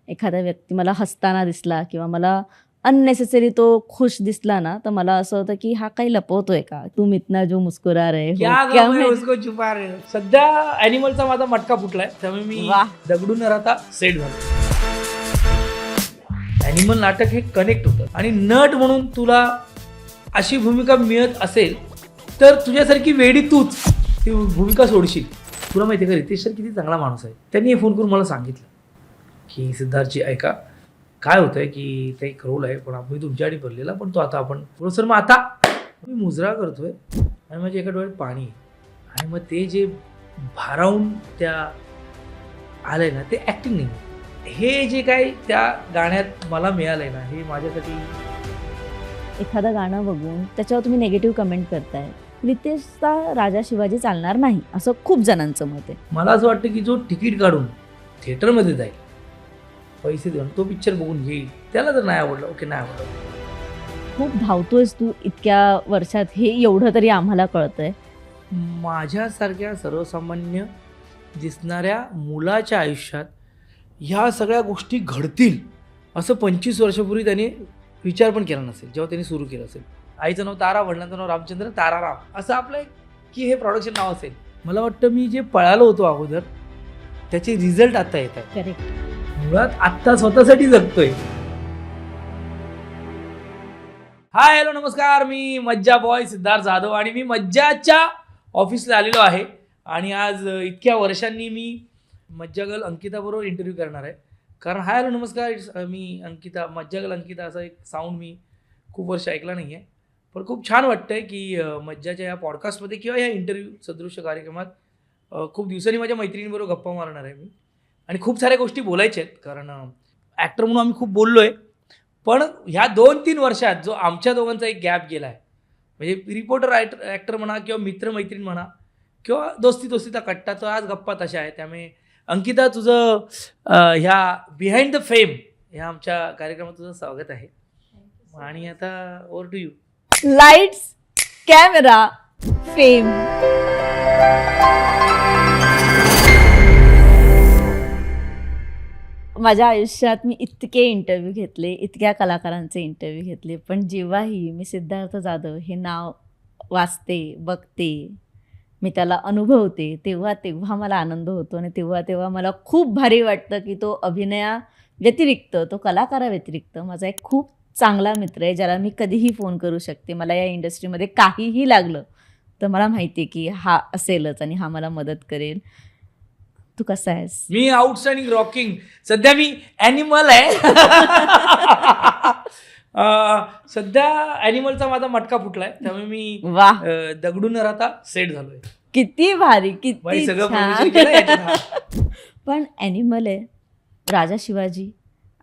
एखादा व्यक्ती मला हसताना दिसला किंवा मला अननेसेसरी तो खुश दिसला ना, तर मला असं होतं की हा काही लपवतोय का? तुम इतना जो मुस्कुरा रहे हो, क्या क्या गम है मैं- उसको छुपा रहे हो. सध्या ॲनिमलचा माझा मटका फुटलाय त्यामुळे मी वाह. दगडून न राहता सेट झालो. ॲनिमल नाटक हे कनेक्ट होतं आणि नट म्हणून तुला अशी भूमिका मिळत असेल तर तुझ्यासारखी वेडी तूच ती भूमिका सोडशील. तुला माहिती आहे का रितेश सर किती चांगला माणूस आहे. त्यांनी हे फोन करून मला सांगितलं की सिद्धार्थजी ऐका काय होतंय की ते एक रोल आहे पण आम्ही तुमच्यासाठी भरलेला पण तो आता आपण बोलो सर मग आता मी मुजरा करतोय आणि माझ्या एका डोळ्यात पाणी आहे. आणि मग ते जे भारावून त्या आलंय ना ते ॲक्टिंग नाही. हे जे काय त्या गाण्यात मला मिळालंय ना हे माझ्यासाठी एखादं गाणं बघून त्याच्यावर तुम्ही निगेटिव्ह कमेंट करताय. रितेशचा राजा शिवाजी चालणार नाही असं खूप जणांचं मत आहे. मला असं वाटतं की जो तिकीट काढून थिएटरमध्ये जाईल पैसे देऊन तो पिक्चर बघून घेईल त्याला जर नाही आवडलं ओके नाही आवडलं. खूप धावतोयस तू इतक्या वर्षात हे एवढं तरी आम्हाला कळतंय. माझ्यासारख्या सर्वसामान्य दिसणाऱ्या मुलाच्या आयुष्यात ह्या सगळ्या गोष्टी घडतील असं 25 वर्षापूर्वी त्याने विचार पण केला नसेल जेव्हा त्यांनी सुरू केलं असेल. आईचं नाव तारा वडिलांचं नाव रामचंद्र ताराराम असं आपलं की हे प्रोडक्शन नाव असेल. मला वाटतं मी जे पळालो होतो अगोदर त्याचे रिझल्ट आता येत आहेत. करेक्ट. मुळात आत्ता स्वतःसाठी जगतोय. हाय हॅलो नमस्कार मी मज्जा बॉय सिद्धार्थ जाधव आणि मी मज्जाच्या ऑफिसला आलेलो आहे आणि आज इतक्या वर्षांनी मी मज्जा गर्ल अंकिताबरोबर इंटरव्ह्यू करणार आहे. कारण हाय हॅलो नमस्कार मी अंकिता मज्जा गर्ल अंकिता असा एक साऊंड मी खूप वर्ष ऐकला नाही आहे पण खूप छान वाटतंय की मज्जाच्या या पॉडकास्टमध्ये किंवा या इंटरव्ह्यू सदृश्य कार्यक्रमात खूप दिवसांनी माझ्या मैत्रिणींबरोबर गप्पा मारणार आहे मी आणि खूप साऱ्या गोष्टी बोलायच्या आहेत कारण ॲक्टर म्हणून आम्ही खूप बोललो आहे पण ह्या 2-3 वर्षात जो आमच्या दोघांचा एक गॅप गेला आहे म्हणजे रिपोर्टर ॲक्टर म्हणा किंवा मित्रमैत्रीण म्हणा किंवा दोस्तीचा कट्टा तो आज गप्पा तशा आहे. त्यामुळे अंकिता तुझं ह्या बिहाइंड द फेम ह्या आमच्या कार्यक्रमात तुझं स्वागत आहे. आणि आता over to you. Lights camera fame. माझ्या आयुष्यात मी इतके इंटरव्ह्यू घेतले इतक्या कलाकारांचे इंटरव्ह्यू घेतले पण जेव्हाही मी सिद्धार्थ जाधव हे नाव वाचते बघते मी त्याला अनुभवते तेव्हा मला आनंद होतो आणि तेव्हा मला खूप भारी वाटतं की तो अभिनया व्यतिरिक्त तो कलाकाराव्यतिरिक्त माझा एक खूप चांगला मित्र आहे ज्याला मी कधीही फोन करू शकते. मला या इंडस्ट्रीमध्ये काहीही लागलं तर मला माहिती आहे की हा असेलच आणि हा मला मदत करेल. तू कसा आहेस? मी आउटस्टँडिंग रॉकिंग. सध्या मी ॲनिमल आहे. सध्या ॲनिमलचा माझा मटका फुटलाय त्यामुळे मी वाह. दगडून न राहता सेट झालोय. किती भारी बाई, किती सगळं छान. promotion केलं याच्यात. पण ॲनिमल आहे राजा शिवाजी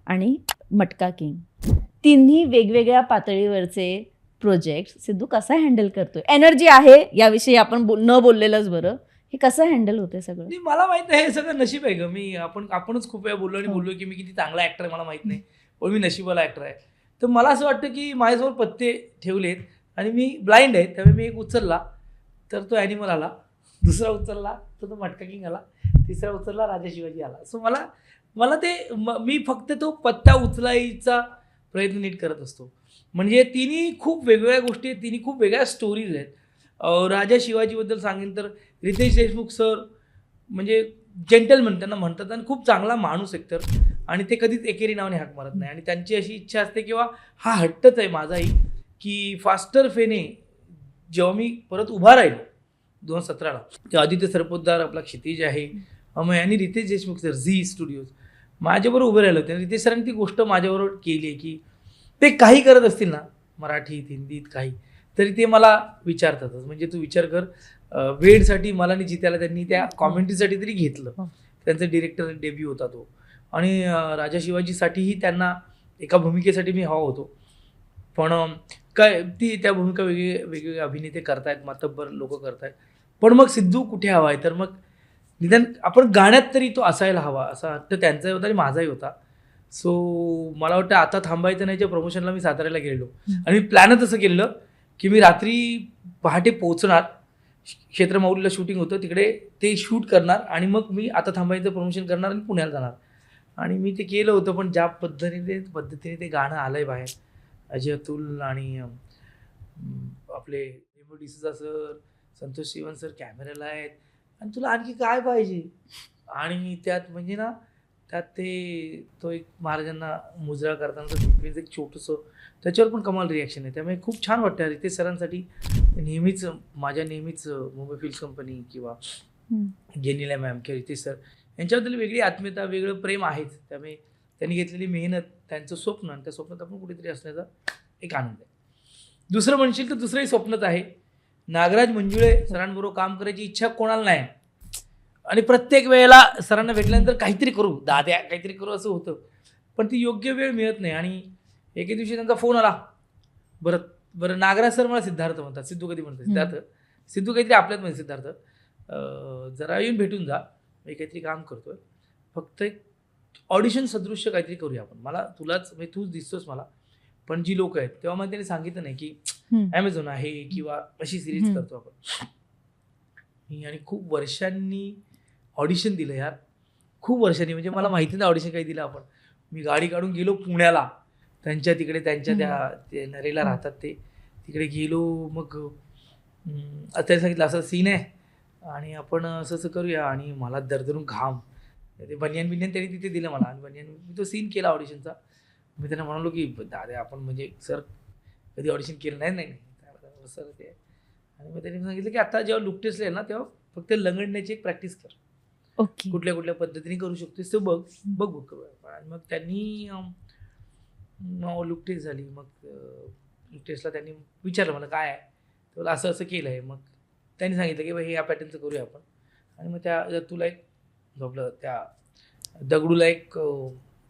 आणि मटका किंग तिन्ही वेगवेगळ्या पातळीवरचे प्रोजेक्ट सिद्धू कसा हँडल करतोय? एनर्जी आहे याविषयी आपण न बोललेलंच बरं. हे कसं हँडल होतंय सगळं? नाही, मला माहित नाही हे सगळं नशीब आहे ग. आपणच खूप वेळा बोललो आणि बोललो की मी किती चांगला ऍक्टर मला माहित नाही पण मी नशिबाला ऍक्टर आहे. तर मला असं वाटतं की माझ्यासमोर पत्ते ठेवलेत आणि मी ब्लाइंड आहे त्यामुळे मी एक उचलला तर तो ॲनिमल आला, दुसरा उचलला तर तो मटका किंग आला, तिसरा उचलला राजा शिवाजी आला. सो मला ते मी फक्त तो पत्ता उचलायचा प्रयत्न नीट करत असतो. म्हणजे तिन्ही खूप वेगवेगळ्या गोष्टी आहेत, तिन्ही खूप वेगळ्या स्टोरीज आहेत. राजा शिवाजीबद्दल सांगेन तर रितेश देशमुख सर म्हणजे जेंटलमन त्यांना म्हणतात आणि खूप चांगला माणूस एकतर आणि ते कधीच एकेरी नावाने हाक मारत नाही आणि त्यांची अशी इच्छा असते किंवा हा हट्टच आहे माझाही की फास्टर फेने जेव्हा मी परत उभा राहिलो 2017ला तेव्हा आदित्य सरपोतदार आपला क्षितिज आहे अमय आणि रितेश देशमुख सर झी स्टुडिओज माझ्याबरोबर उभे राहिलो होते. रितेश सरांनी ती गोष्ट माझ्याबरोबर केली आहे की ते काही करत असतील ना मराठीत हिंदीत काही तरी ते मला विचारतातच. म्हणजे तू विचार कर वेडसाठी मला नाही जित्याला त्यांनी त्या कॉमेंट्रीसाठी तरी घेतलं. त्यांचा डिरेक्टर डेब्यू होता तो आणि राजा शिवाजीसाठीही त्यांना एका भूमिकेसाठी मी हवा होतो पण काय त्या भूमिका वेगवेगळे अभिनेते करतायत, मातब्बर लोक करतायत. पण मग सिद्धू कुठे हवा आहे तर मग निदान आपण गाण्यात तरी तो असायला हवा असा हट्ट त्यांचाही होता आणि माझाही होता. सो मला वाटतं आता थांबायचं नाहीच्या प्रमोशनला मी साताऱ्याला गेलेलो आणि मी प्लॅनच असं केलेलं की मी रात्री पहाटे पोहोचणार, क्षेत्रमाऊलीला शूटिंग होतं तिकडे ते शूट करणार आणि मग मी आता थांबायचं प्रमोशन करणार आणि पुण्याला जाणार. आणि मी ते केलं होतं, पण ज्या पद्धतीने ते गाणं आलंय बाहेर, अजय अतुल आणि आपले एम डिसूजा सर, संतोष शिवन सर कॅमेऱ्याला आहेत, आणि तुला आणखी काय पाहिजे. आणि त्यात म्हणजे ना, त्यात तो एक महाराजांना मुजरा करताना सिक्वेन्स एक छोटंसं, त्याच्यावर पण कमाल रिॲक्शन आहे. त्यामुळे खूप छान वाटतं. रितेश सरांसाठी नेहमीच मुंबई फिल्म्स कंपनी किंवा जेनिला मॅम किंवा रितेश सर यांच्याबद्दल वेगळी आत्मीयता, वेगळं प्रेम आहेच. त्यामुळे त्यांनी घेतलेली मेहनत, त्यांचं स्वप्न, आणि त्या स्वप्नात आपण कुठेतरी असण्याचा एक आनंद आहे. दुसरं म्हणशील तर दुसरंही स्वप्नच आहे. नागराज मंजुळे सरांबरोबर काम करायची इच्छा कोणाला नाही, आणि प्रत्येक वेळेला सरांना भेटल्यानंतर काहीतरी करू दाद्या, काहीतरी करू असं होतं, पण ती योग्य वेळ मिळत नाही. आणि एके दिवशी त्यांचा फोन आला, बरं नागराज सर मला सिद्धार्थ म्हणतात, सिद्धू कधी म्हणतात सिद्धार्थ, सिद्धू काहीतरी आपल्यात म्हणजे सिद्धार्थ, जरा येऊन भेटून जा, मी काहीतरी काम करतोय, फक्त एक ऑडिशन सदृश्य काहीतरी करूया आपण, मला तुलाच म्हणजे तूच दिसतोस मला, पण जी लोक आहेत. तेव्हा मला त्यांनी सांगितलं नाही की ॲमेझॉन आहे किंवा अशी सिरीज करतो आपण. मी आणि खूप वर्षांनी ऑडिशन दिलं यार, खूप वर्षांनी, म्हणजे मला माहिती नाही ऑडिशन काही दिलं आपण. मी गाडी काढून गेलो पुण्याला, त्यांच्या तिकडे, त्यांच्या ते नरेला राहतात ते, तिकडे गेलो. मग त्याने सांगितलं असं सीन आहे आणि आपण असं करूया, आणि मला दरदरून घाम, ते बनियान त्यांनी तिथे दिलं मला, आणि मी तो सीन केला ऑडिशनचा. मी त्यांना म्हणालो की दादा आपण म्हणजे सर कधी ऑडिशन केलं नाही सर ते. आणि मग त्यांनी सांगितलं की आता जेव्हा लुक टेस्टला आहे ना, तेव्हा फक्त लंगडण्याची एक प्रॅक्टिस कर, ओके, कुठल्या पद्धतीने करू शकतोस ते बघ करूया. आणि मग त्यांनी लुक टेस्ट झाली. मग लुक टेस्टला त्यांनी विचारलं मला काय आहे, तर असं केलं आहे. मग त्यांनी सांगितलं की बाई हे या पॅटर्नचं करूया आपण. आणि मग त्या तुला एक आपलं त्या दगडूला एक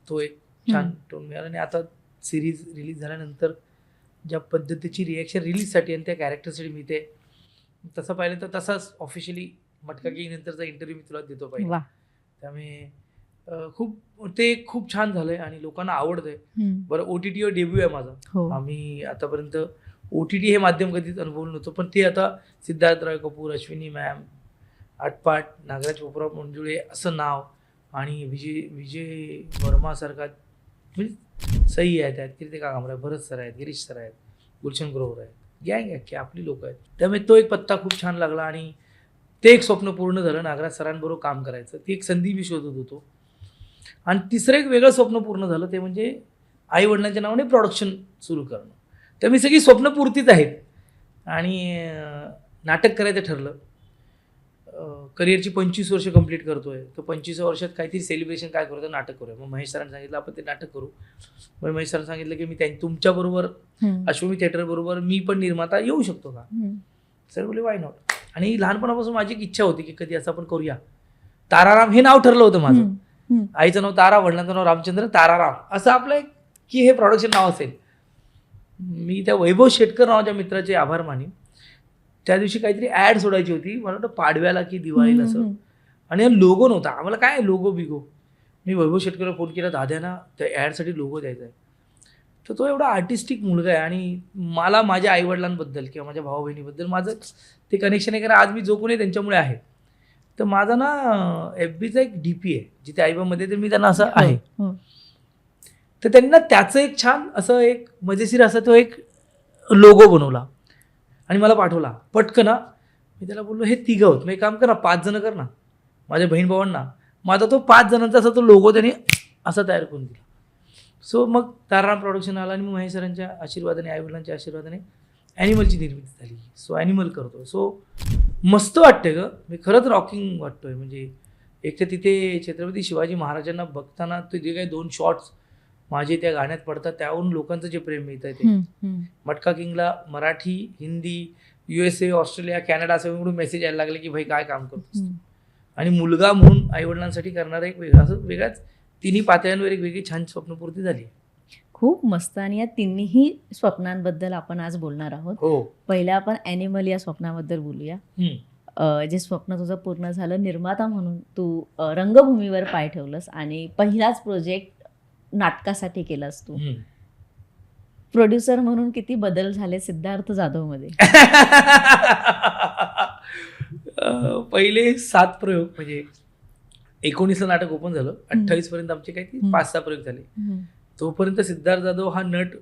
तो एक छान टोन मिळाला. आणि आता सिरीज रिलीज झाल्यानंतर ज्या पद्धतीची रिॲक्शन रिलीजसाठी आणि त्या कॅरेक्टरसाठी मिळते, तसं पाहिलं तर तसाच ऑफिशियली मटका की नंतरचा इंटरव्ह्यू मी तुला देतो पाहिजे. त्यामुळे खूप छान झालंय आणि लोकांना आवडतंय. बरं, OTT वर डेब्यू आहे माझा. आम्ही आतापर्यंत OTT हे माध्यम कधीच अनुभवलं नव्हतं, पण ते आता सिद्धार्थ रॉय कपूर, अश्विनी मॅम, आटपाट, नागराज पोपरा मंजुळे असं नाव, आणि विजय वर्मासारखा म्हणजे सई आहे त्यात, कीर्तिका कामरा, भरत सर आहेत, गिरीश सर आहेत, गुलशन ग्रोवर आहेत, गँग आहे की आपली लोक आहेत. त्यामुळे तो एक पत्ता खूप छान लागला आणि ते एक स्वप्न पूर्ण झालं, नागराज सरांबरोबर काम करायचं. ती एक संधी मी शोधत होतो. आणि तिसरं एक वेगळं स्वप्न पूर्ण झालं, ते म्हणजे आई वडिलांच्या नावाने प्रोडक्शन सुरू करणं. तर मी सगळी स्वप्नपूर्तीच आहेत. आणि नाटक करायचं ठरलं. करिअरची 25 वर्ष कंप्लीट करतोय, तर 25 वर्षात काहीतरी सेलिब्रेशन काय करू, तर नाटक करूया. मग महेश सरांनी सांगितलं आपण ते नाटक करू. मग महेश सरांनी सांगितलं की मी तुमच्याबरोबर अश्वमी थिएटर बरोबर मी पण निर्माता येऊ शकतो का. सर बोलले वाय नॉट. आणि लहानपणापासून माझी एक इच्छा होती की कधी असं आपण करूया. ताराराम हे नाव ठरलं होतं माझं. आईचं नाव तारा, वडिलांचं नाव रामचंद्र, ताराराम असं आपलं एक की हे प्रोडक्शन नाव असेल. मी त्या वैभव शेटकर नावाच्या मित्राचे आभार मानी. त्या दिवशी काहीतरी ॲड सोडायची होती, मला वाटतं पाडव्याला की दिवाळीला असं, आणि लोगो नव्हता. आम्हाला काय लोगो बिगो. मी वैभव शेटकरला फोन केला, दाद्याना त्या ॲडसाठी लोगो द्यायचा आहे. तर तो एवढा आर्टिस्टिक मुलगा आहे आणि मला माझ्या आईवडिलांबद्दल किंवा माझ्या भाऊ बहिणीबद्दल माझं ते कनेक्शन आहे, कारण आज मी जो कोणी त्यांच्यामुळे आहे. तर माझा ना FBचा एक DP आहे जिथे आईबामध्ये, तर मी त्यांना असं आहे. तर त्यांना त्याचं एक छान असं एक मजेशीर असा तो एक लोगो बनवला आणि मला पाठवला पटकन. मी त्याला बोललो हे 3 आहोत, मग एक काम कर ना 5 जण कर ना, माझ्या बहीण भावांना. माझा तो 5 जणांचा असा तो लोगो त्याने असा तयार करून दिला. सो मग ताराराम प्रोडक्शन आला आणि मग महेश सरांच्या आशीर्वादाने, आईवडिलांच्या आशीर्वादाने ॲनिमलची निर्मिती झाली. सो ॲनिमल करतो. सो मस्त वाटते गं, मी खरंच रॉकिंग वाटतोय. म्हणजे एक तर तिथे छत्रपती शिवाजी महाराजांना बघताना ते जे काही 2 शॉट्स माझे त्या गाण्यात पडतात, त्यावरून लोकांचं जे प्रेम मिळतं ते. मटका किंगला Marathi, Hindi, USA, Australia, Canada असं मिळून मेसेज यायला लागले की भाई काय काम करतोस. आणि मुलगा म्हणून आईवडिलांसाठी करणारा एक वेगळा असं वेगळ्याच तिन्ही पातळ्यांवर एक वेगळी छान स्वप्नपूर्ती झाली. खूप मस्त. आणि या तिन्ही स्वप्नांबद्दल आपण आज बोलणार आहोत. पहिला आपण ॲनिमल या स्वप्नाबद्दल बोलूया. जे स्वप्न तुझं पूर्ण झालं, निर्माता म्हणून तू रंगभूमीवर पाय ठेवलंस आणि पहिलाच प्रोजेक्ट नाटकासाठी केलास तू. प्रोड्युसर म्हणून किती बदल झाले सिद्धार्थ जाधवमध्ये. पहिले 7 प्रयोग म्हणजे 19ला नाटक ओपन झालं, 28 पर्यंत आमचे काही 5-6 प्रयोग झाले. तोपर्यंत सिद्धार्थ जाधव हा नट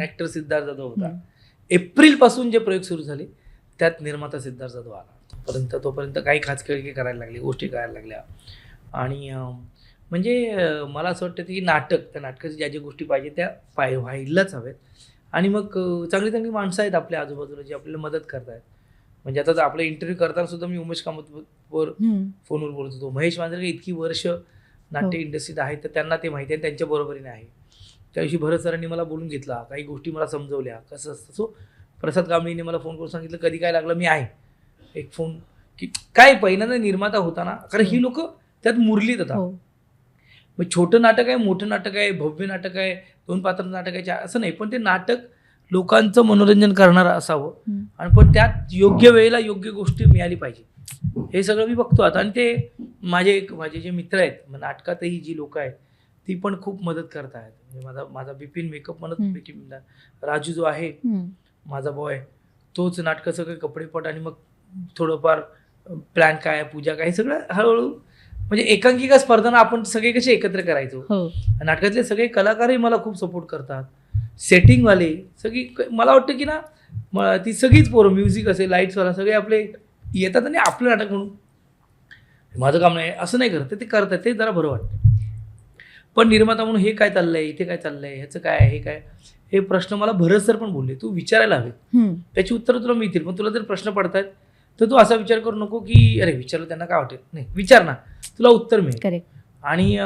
ऍक्टर सिद्धार्थ जाधव होता. एप्रिल पासून जे प्रयोग सुरू झाले त्यात निर्माता सिद्धार्थ जाधव आला. तोपर्यंत काही खाचखेळके करायला लागले, गोष्टी करायला लागल्या. आणि म्हणजे मला असं वाटतं की त्या नाटकाच्या ज्या ज्या गोष्टी पाहिजे त्या व्हायलाच हव्यात. आणि मग चांगली चांगली माणसं आहेत आपल्या आजूबाजूला जी आपल्याला मदत करतायत. म्हणजे आता आपला इंटरव्ह्यू करताना सुद्धा मी उमेश कामतवर फोनवर बोलत होतो. महेश मांजरेकर इतकी वर्ष नाट्य इंडस्ट्रीत आहेत तर त्यांना ते माहिती आहे, त्यांच्या बरोबरीने आहे. त्या दिवशी भरत सरांनी मला बोलून घेतला, काही गोष्टी मला समजवल्या कसं असतं. सो प्रसाद कांबळीने मला फोन करून सांगितलं कधी काय लागलं मी आहे. एक फोन की काय पहिल्यांदा निर्माता होता ना, कारण ही लोक त्यात मुरलीत आता. मग छोटं नाटक आहे, मोठं नाटक आहे, भव्य नाटक आहे, 2 पात्र नाटक आहे असं नाही, पण ते नाटक लोकांचं मनोरंजन करणारं असावं. आणि पण त्यात योग्य वेळेला योग्य गोष्टी मिळाली पाहिजे, हे सगळं मी बघतो आता. आणि ते माझे जे मित्र आहेत नाटकातही जी लोक आहेत ती पण खूप मदत करत आहेत. म्हणजे माझा बिपिन मेकअप म्हणत राजू जो आहे माझा बॉय, तोच नाटकाचं काही कपडेपट आणि मग थोडंफार प्लॅन काय, पूजा काय, सगळं हळूहळू म्हणजे एकांकिका स्पर्धांना आपण सगळे कसे एकत्र करायचो. नाटकातले सगळे कलाकारही मला खूप सपोर्ट करतात. सेटिंगवाले सगळी मला वाटतं की ना ती सगळीच पोरं, म्युझिक असेल, लाईट्सवाला, सगळे आपले येतात आणि आपलं नाटक म्हणून माझं काम नाही असं नाही करत, ते करतात, ते जरा बरं वाटतं. पण निर्माता म्हणून हे काय चाललंय, इथे काय चाललंय, ह्याचं काय, हे काय, हे प्रश्न मला भरत सर पण बोलले, तू विचारायला हवे, त्याची उत्तरं तुला मिळतील. पण तुला जर प्रश्न पडतात तर तू असा विचार करू नको की अरे विचारलं त्यांना काय वाटेल, नाही, विचार ना, तुला उत्तर मिळेल. आणि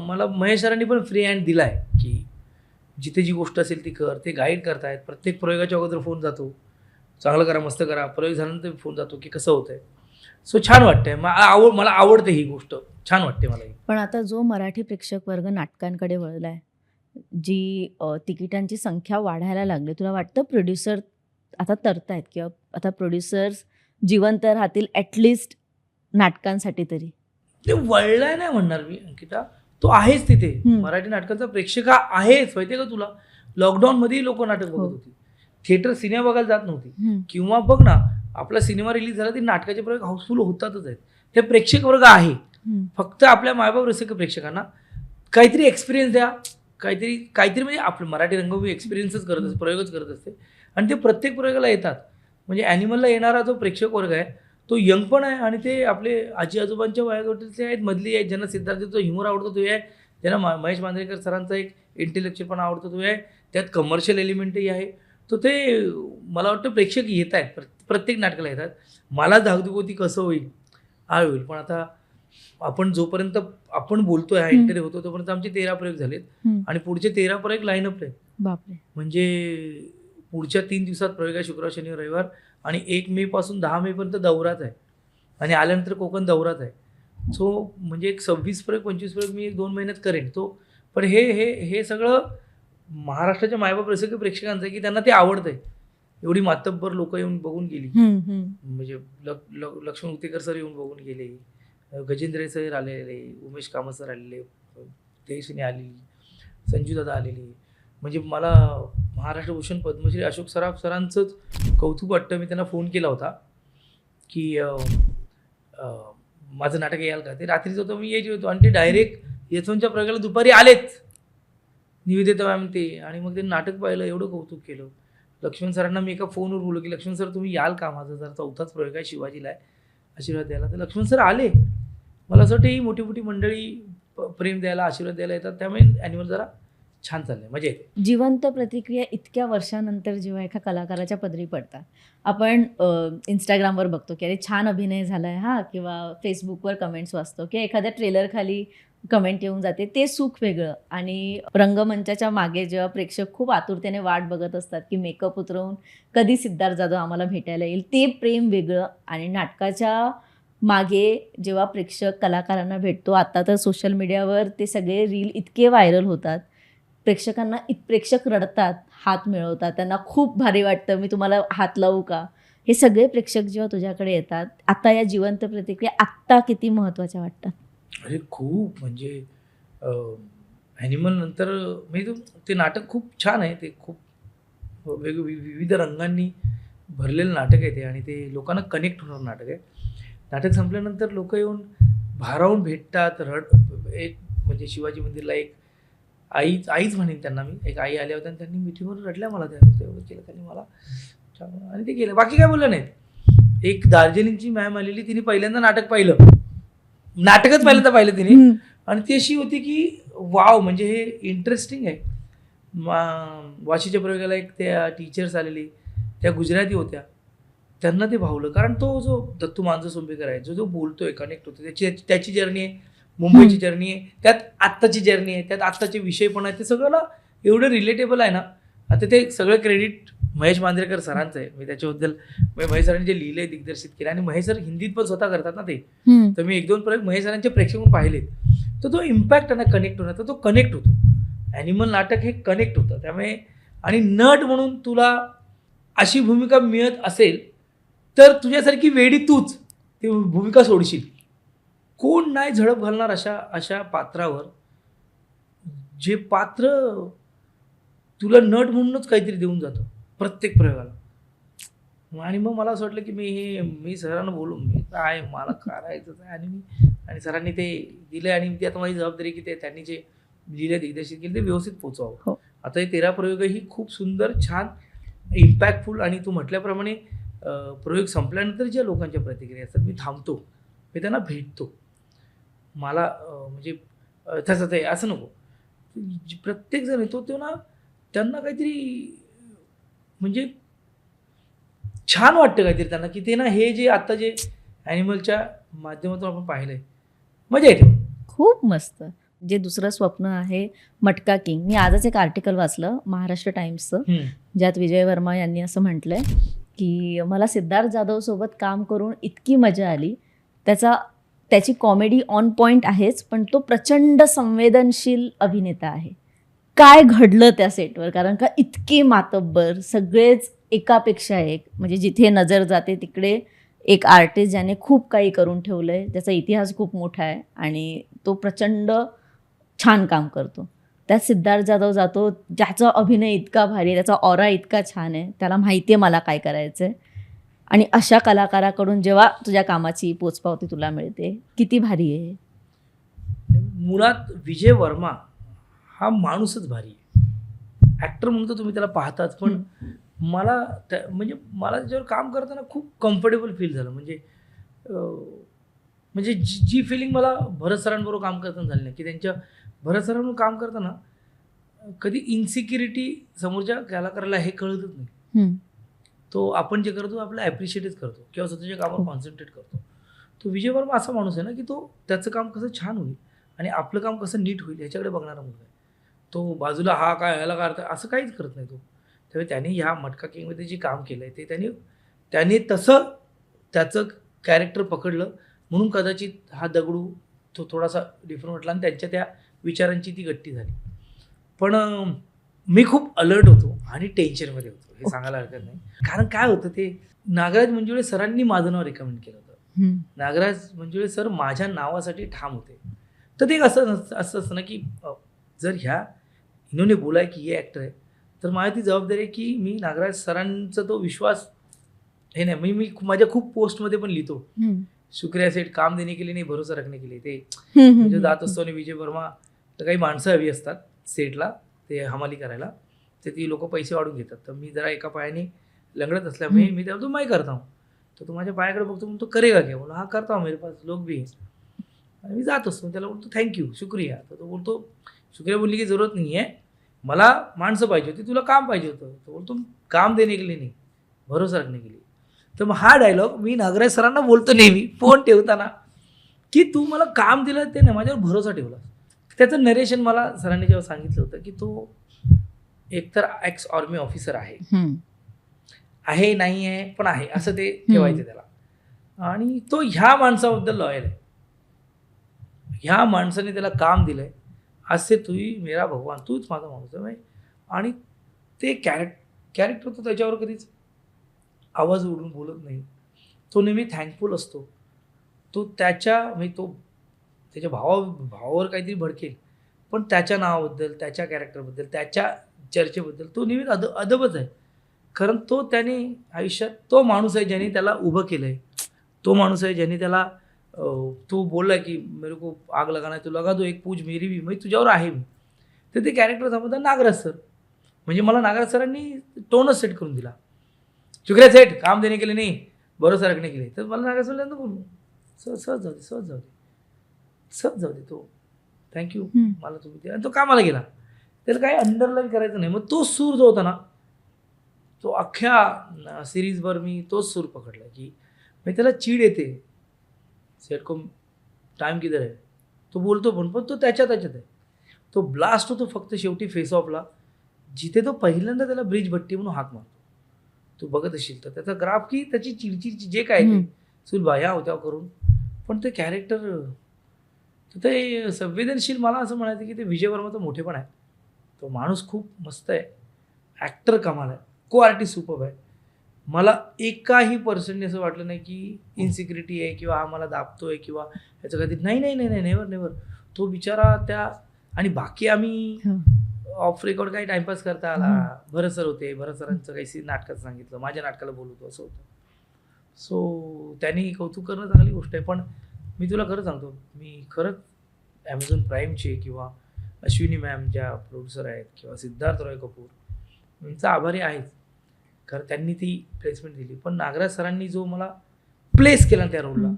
मला महेश सरांनी पण फ्री हँड दिलाय की जिथे जी गोष्ट असेल ती कर. ते गाईड करतायत. प्रत्येक प्रयोगाच्या अगोदर फोन जातो, चांगलं करा, मस्त करा. प्रयोग झाल्यानंतर फोन जातो की कसं होतंय. सो छान वाटतंय, मला आवडते ही गोष्ट, छान वाटते मला. पण आता जो मराठी प्रेक्षक वर्ग नाटकांकडे वळलाय, जी तिकिटांची संख्या वाढायला लागली, तुला वाटतं प्रोड्युसर आता तरतायत किंवा आता प्रोड्युसर्स जिवंत राहतील ॲटलिस्ट नाटकांसाठी तरी? ते वळलाय नाही म्हणणार मी अंकिता, तो आहेच तिथे. मराठी नाटकाचा प्रेक्षक आहेच. माहितीये का तुला, लॉकडाऊन मध्ये लोक नाटक बघत होती, थिएटर सिनेमा बघायला जात नव्हती. किंवा बघ ना, आपला सिनेमा रिलीज झाला तरी नाटकाचे प्रयोग हाऊसफुल होतातच आहेत. ते प्रेक्षक वर्ग आहे. फक्त आपल्या मायबाप रसिक प्रेक्षकांना काहीतरी एक्सपिरियन्स द्या, काहीतरी म्हणजे आपलं मराठी रंगभूमी एक्सपिरियन्सच करत असते, प्रयोगच करत असते. आणि ते प्रत्येक प्रयोगाला येतात. म्हणजे ॲनिमलला येणारा जो प्रेक्षक वर्ग आहे तो यंग पण आहे आणि ते आपले आजी आजोबांच्या वयागटातले आहेत, मधली आहेत, ज्यांना सिद्धार्थचा ह्युमर आवडतो तो आहे, ज्यांना महेश मांजरेकर सरांचा एक इंटेलेक्च्युअल पण आवडतो तो आहे, त्यात कमर्शियल एलिमेंटही आहे. तर ते मला वाटतं प्रेक्षक येत आहेत, प्रत्येक नाटकाला येतात. मला धाकधुकोती कसं होईल होईल, पण आता आपण जोपर्यंत आपण बोलतोय, हा इंटरव्ह्यू होतो, तोपर्यंत आमचे 13 प्रयोग झालेत आणि पुढचे 13 प्रयोग लाईनअप आहेत. बापरे. म्हणजे पुढच्या 3 दिवसात प्रयोग आहे, शुक्रवार, शनिवार, रविवार. आणि 1 मे पासून 10 मे पर्यंत दौराच आहे आणि आल्यानंतर कोकण दौराच आहे. सो म्हणजे एक 26 प्रयोग 25 प्रयोग मी 1-2 महिन्यात करेन तो. पण हे सगळं महाराष्ट्राच्या मायबाप रसिक प्रेक्षकांचं आहे की त्यांना ते आवडतंय. एवढी मातब्बर लोक येऊन बघून गेली. म्हणजे लक्ष्मण उतेकर सर येऊन बघून गेले, गजेंद्र सर आलेले, उमेश कामत सर आलेले, तेजस्विनी आलेली, संजू दादा आलेले. म्हणजे मला महाराष्ट्र भूषण पद्मश्री अशोक सराफ सरांचंच कौतुक वाटतं. मी त्यांना फोन केला होता की माझं नाटक याल का. ते रात्रीच होतं, मी यायची होतो आणि ते डायरेक्ट येथूनच्या प्रयोगाला दुपारी आलेच, निवेदिता मॅम ते. आणि मग ते नाटक पाहिलं, एवढं कौतुक केलं. लक्ष्मण सरांना मी एका फोनवर बोललो की लक्ष्मण सर तुम्ही याल का, माझा जर 4थाच प्रयोग आहे, शिवाजीला आहे, आशीर्वाद द्यायला. तर लक्ष्मण सर आले. मला असं वाटतं ही मोठी मोठी मंडळी प्रेम द्यायला, आशीर्वाद द्यायला येतात, त्यामुळे ॲनिमल जरा छान चाललंय, मजा येते. जिवंत प्रतिक्रिया इतक्या वर्षानंतर जेव्हा एका कलाकाराच्या पदरी पडतात, आपण इंस्टाग्रामवर बघतो की अरे छान अभिनय झालाय हा, किंवा फेसबुकवर कमेंट्स वाचतो किंवा एखाद्या ट्रेलर खाली कमेंट येऊन जाते, ते सुख वेगळं. आणि रंगमंचाच्या मागे जेव्हा प्रेक्षक खूप आतुरतेने वाट बघत असतात की मेकअप उतरवून कधी सिद्धार्थ जाधव आम्हाला भेटायला येईल, ते प्रेम वेगळं. आणि नाटकाच्या मागे जेव्हा प्रेक्षक कलाकारांना भेटतो, आता तर सोशल मीडियावर ते सगळे रील इतके व्हायरल होतात, प्रेक्षक रडतात, हात मिळवतात, त्यांना खूप भारी वाटतं, मी तुम्हाला हात लावू का. हे सगळे प्रेक्षक जेव्हा तुझ्याकडे येतात, आता या जिवंत प्रतिक्रिया आत्ता किती महत्त्वाच्या वाटतात? अरे खूप, म्हणजे ॲनिमल नंतर म्हणजे ते नाटक खूप छान आहे. ते खूप विविध रंगांनी भरलेलं नाटक आहे ते, आणि ते लोकांना कनेक्ट होणार नाटक आहे. नाटक संपल्यानंतर लोक येऊन भारावून भेटतात. एक म्हणजे शिवाजी मंदिरला एक आईच म्हणेन त्यांना मी, एक आई आल्या होत्या आणि त्यांनी मिठीवर रडल्या मला, एवढं केलं त्यांनी मला आणि ते केलं, बाकी काय बोललं नाहीत. एक दार्जिलिंगची मॅम आलेली, तिने पहिल्यांदा नाटकच पहिल्यांदा पाहिलं तिने, आणि ती अशी होती की वाव, म्हणजे हे इंटरेस्टिंग आहे. वाशीच्या प्रयोगाला एक त्या टीचर्स आलेली, त्या गुजराती होत्या, त्यांना ते भावलं, कारण तो जो दत्तू मांजसोंबेकर आहे, जो बोलतोय, कनेक्ट होतो, त्याची जर्नी आहे, मुंबईची जर्नी आहे, त्यात आत्ताची जर्नी आहे, त्यात आत्ताचे विषय पण आहे, ते सगळं एवढं रिलेटेबल आहे ना. आता ते सगळं क्रेडिट महेश मांजरेकर सरांचं आहे. मी त्याच्याबद्दल महेश सरांनी जे लिहिलंय, दिग्दर्शित केलं, आणि महेश सर हिंदीत पण स्वतः करतात ना ते, तर मी 1-2 प्रयोग महेश सरांचे प्रेक्षक पाहिलेत, तर तो इम्पॅक्ट आहे ना, कनेक्ट होणार, तर तो कनेक्ट होतो. ॲनिमल नाटक हे कनेक्ट होतं. त्यामुळे, आणि नट म्हणून तुला अशी भूमिका मिळत असेल तर तुझ्यासारखी वेडी तूच ती भूमिका सोडशील. कोण नाही झडप घालणार अशा पात्रावर, जे पात्र तुला नट म्हणूनच काहीतरी देऊन जातं प्रत्येक प्रयोगाला. आणि मग मला असं वाटलं की मी सरांना बोलून, मी काय मला करायचं आहे, आणि सरांनी ते दिले, आणि ती आता माझी जबाबदारी की ते त्यांनी जे लिहिलं, दिग्दर्शित केलं, ते व्यवस्थित पोचवावं. आता हे 13 प्रयोगही खूप सुंदर, छान, इम्पॅक्टफुल, आणि तू म्हटल्याप्रमाणे प्रयोग संपल्यानंतर ज्या लोकांच्या प्रतिक्रिया असतात, मी थांबतो, मी त्यांना भेटतो. मला म्हणजे तसं ते असं नको, प्रत्येकजण येतो तो ना, त्यांना काहीतरी म्हणजे छान वाटतं काहीतरी त्यांना, की ते ना, हे जे आता जे ॲनिमलच्या माध्यमातून आपण पाहिलंय, मजा येते. खूप मस्त. जे दुसरं स्वप्न आहे मटका किंग, मी आजच एक आर्टिकल वाचलं महाराष्ट्र टाइम्सचं, ज्यात विजय वर्मा यांनी असं म्हटलंय की मला सिद्धार्थ जाधव सोबत काम करून इतकी मजा आली, त्याची कॉमेडी ऑन पॉईंट आहेच, पण तो प्रचंड संवेदनशील अभिनेता आहे. काय घडलं त्या सेटवर, कारण का इतके मातब्बर, सगळेच एकापेक्षा एक, म्हणजे जिथे नजर जाते तिकडे एक आर्टिस्ट ज्याने खूप काही करून ठेवलंय, त्याचा इतिहास खूप मोठा आहे, आणि तो प्रचंड छान काम करतो. त्यात सिद्धार्थ जाधव जातो, ज्याचा अभिनय इतका भारी आहे, त्याचा ऑरा इतका छान आहे, त्याला माहिती आहे मला काय करायचं आहे, आणि अशा कलाकाराकडून जेव्हा तुझ्या कामाची पोचपावती तुला मिळते, किती भारी आहे. मुळात विजय वर्मा हा माणूसच भारी आहे. ॲक्टर म्हणून तर तुम्ही त्याला पाहताच, पण मला म्हणजे मला त्याच्यावर काम करताना खूप कम्फर्टेबल फील झालं. म्हणजे जी फिलिंग मला भरत सरांबरोबर काम करताना झाली नाही, की त्यांच्या भरत सरांबरोबर काम करताना कधी इन्सिक्युरिटी समोरच्या कलाकाराला हे कळतच नाही. तो आपण जे करतो आपलं ॲप्रिशिएटच करतो, किंवा स्वतःच्या कामावर कॉन्सन्ट्रेट करतो. तो विजय वर्मा असा माणूस आहे ना, की तो त्याचं काम कसं छान होईल आणि आपलं काम कसं नीट होईल ह्याच्याकडे बघणारा मुलगा आहे. तो बाजूला हा काय ह्याला काय अर्थ असं काहीच करत नाही तो. त्यामुळे त्याने ह्या मटका किंगमध्ये जे काम केलं आहे ते त्याने तसं त्याचं कॅरेक्टर पकडलं, म्हणून कदाचित हा दगडू तो थोडासा डिफरंट वाटला आणि त्यांच्या त्या विचारांची ती गट्टी झाली. पण मी खूप अलर्ट होतो आणि टेन्शनमध्ये होतो, हे सांगायला हरकत नाही. कारण काय होतं, ते नागराज मंजुळे सरांनी माझं नाव रेकमेंड केलं होतं. नागराज मंजुळे सर माझ्या नावासाठी ठाम होते. तर ते असं असतं ना, की जर इन्होंने बोला है की ये ॲक्टर आहे, तर माझी ती जबाबदारी आहे की मी नागराज सरांचा तो विश्वास हे नाही. मी माझ्या खूप पोस्टमध्ये पण लिहितो, शुक्रिया सेठ, काम देणे के लिए नहीं भरोसा रखने के लिए. ते म्हणजे जात असतो आणि विजय वर्मा, तर काही माणसं हवी असतात सेटला ते हमाली करायला, तर ती लोक पैसे वाढून घेतात. तर मी जरा एका पायाने लंगडत असल्यामुळे मी त्याला तो मैं करता हूँ, तर तो माझ्या पायाकडे बघतो, म्हणून तो करेगा क्या, बोला हा करता हूँ, मेरे पास लोक भी है. आणि मी जात असतो, त्याला बोलतो थँक्यू शुक्रिया. तर तो बोलतो शुक्रिया बोलने की जरूरत नहीं है, मला माणसं पाहिजे होती, तुला काम पाहिजे होतं. तो बोलतो काम देने के लिए नहीं, भरोसा रखने के लिए. तर मग हा डायलॉग मी नागराज सरांना बोलतो नेहमी फोन ठेवताना, की तू मला काम दिलं ते नाही, माझ्यावर भरोसा ठेवला. त्याचं नरेशन मला सरांनी जेव्हा सांगितलं होतं, की तो एकतर एक्स आर्मी ऑफिसर आहे नाही आहे पण आहे, असं ते ठेवायचं त्याला. आणि तो ह्या माणसाबद्दल लॉयल आहे, ह्या माणसाने त्याला काम दिलंय, असे तूही मेरा भगवान, तूच माझा माणूस आहे. आणि ते कॅरेक्टर तो त्याच्यावर कधीच आवाज उडून बोलत नाही, तो नेहमी थँकफुल असतो. तो त्याच्या भावावर काहीतरी भडकेल, पण त्याच्या नावाबद्दल, त्याच्या कॅरेक्टरबद्दल, त्याच्या चर्चेबद्दल तो नेहमीच अदबच आहे. कारण त्याने आयुष्यात तो माणूस आहे ज्याने त्याला उभं केलं आहे, तो माणूस आहे ज्याने त्याला तो बोलला की मेरे को आग लगाना है तो लगा दो, एक पूज मेरी भी, म्हणजे तुझ्यावर आहे मी. तर ते कॅरेक्टर समजतात नागराज सर. म्हणजे मला नागराज सरांनी टोनच सेट करून दिला. शुक्रिया सेठ, काम देने के लिए नहीं, भरोसा रखने के लिए. तर मला नागराज सर बोलू सहज जाऊ दे, सहज जाऊ दे, सहज जाऊ दे. तो थँक्यू, मला तुम्ही ते. आणि तो कामाला गेला. त्याला काही अंडरलाईन करायचं नाही. मग तो सूर जो होता ना, तो अख्ख्या सिरीजभर मी तोच सूर पकडला की मी त्याला चीड येते, सेट को टाइम किधर आहे, तो बोलतो पण तो त्याच्यात आहे. तो ब्लास्ट होतो फक्त शेवटी फेस ऑफला, जिथे तो पहिल्यांदा त्याला ब्रिज भट्टी म्हणून हाक मारतो. तू बघत असशील तर त्याचा ग्राफ की त्याची चिडचिड जे काय ते सुलभा ह्या होत्या करून, पण ते कॅरेक्टर ते संवेदनशील. मला असं म्हणायचं की ते विजय वर्माचं मोठेपण आहे. तो माणूस खूप मस्त आहे, ॲक्टर कमाल आहे, को आर्टिस्ट सुपर्ब आहे. मला एकाही पर्सेंटने असं वाटलं नाही की इन्सिक्युरिटी आहे किंवा हा मला दाबतोय किंवा ह्याचं काहीतरी नाही नाही नाही नाही नेवर नेवर. तो बिचारा त्या, आणि बाकी आम्ही ऑफ रेकॉर्ड काही टाइमपास करता आला. भरत सर होते, भरत सरांचं काही सीन नाटकात सांगितलं, माझ्या नाटकाला बोलवतो असं होतं. सो त्यांनी कौतुक करणं चांगली गोष्ट आहे. पण मी तुला खरं सांगतो, मी खरंच ॲमेझॉन प्राईमचे किंवा अश्विनी मॅम ज्या प्रोड्युसर आहेत किंवा सिद्धार्थ रॉय कपूर यांचा आभारी आहेच. खरं त्यांनी ती प्लेसमेंट दिली. पण नागराज सरांनी जो मला प्लेस केला त्या रोलला,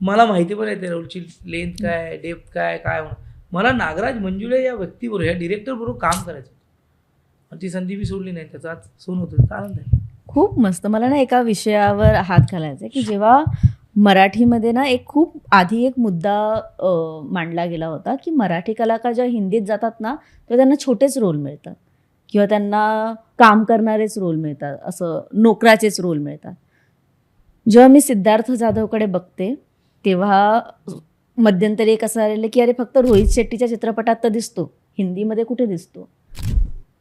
मला माहिती पण आहे त्या रोलची लेंथ काय, डेप्थ काय काय म्हणून. मला नागराज मंजुळे या व्यक्तीबरोबर, या डिरेक्टरबरोबर काम करायचं होतं आणि ती संधी मी सोडली नाही. त्याचा आज सून होतो, त्याचा आनंद आहे. खूप मस्त. मला ना एका विषयावर हात घालायचा आहे की जेव्हा मराठीमध्ये ना एक खूप आधी एक मुद्दा मांडला गेला होता की मराठी कलाकार जेव्हा हिंदीत जातात ना, तेव्हा त्यांना छोटेच रोल मिळतात किंवा त्यांना काम करणारेच रोल मिळतात, असं नोकराचेच रोल मिळतात. जेव्हा मी सिद्धार्थ जाधवकडे बघते तेव्हा मध्यंतरी एक असं आलेलं की अरे फक्त रोहित शेट्टीच्या चित्रपटात तर दिसतो, हिंदीमध्ये कुठे दिसतो.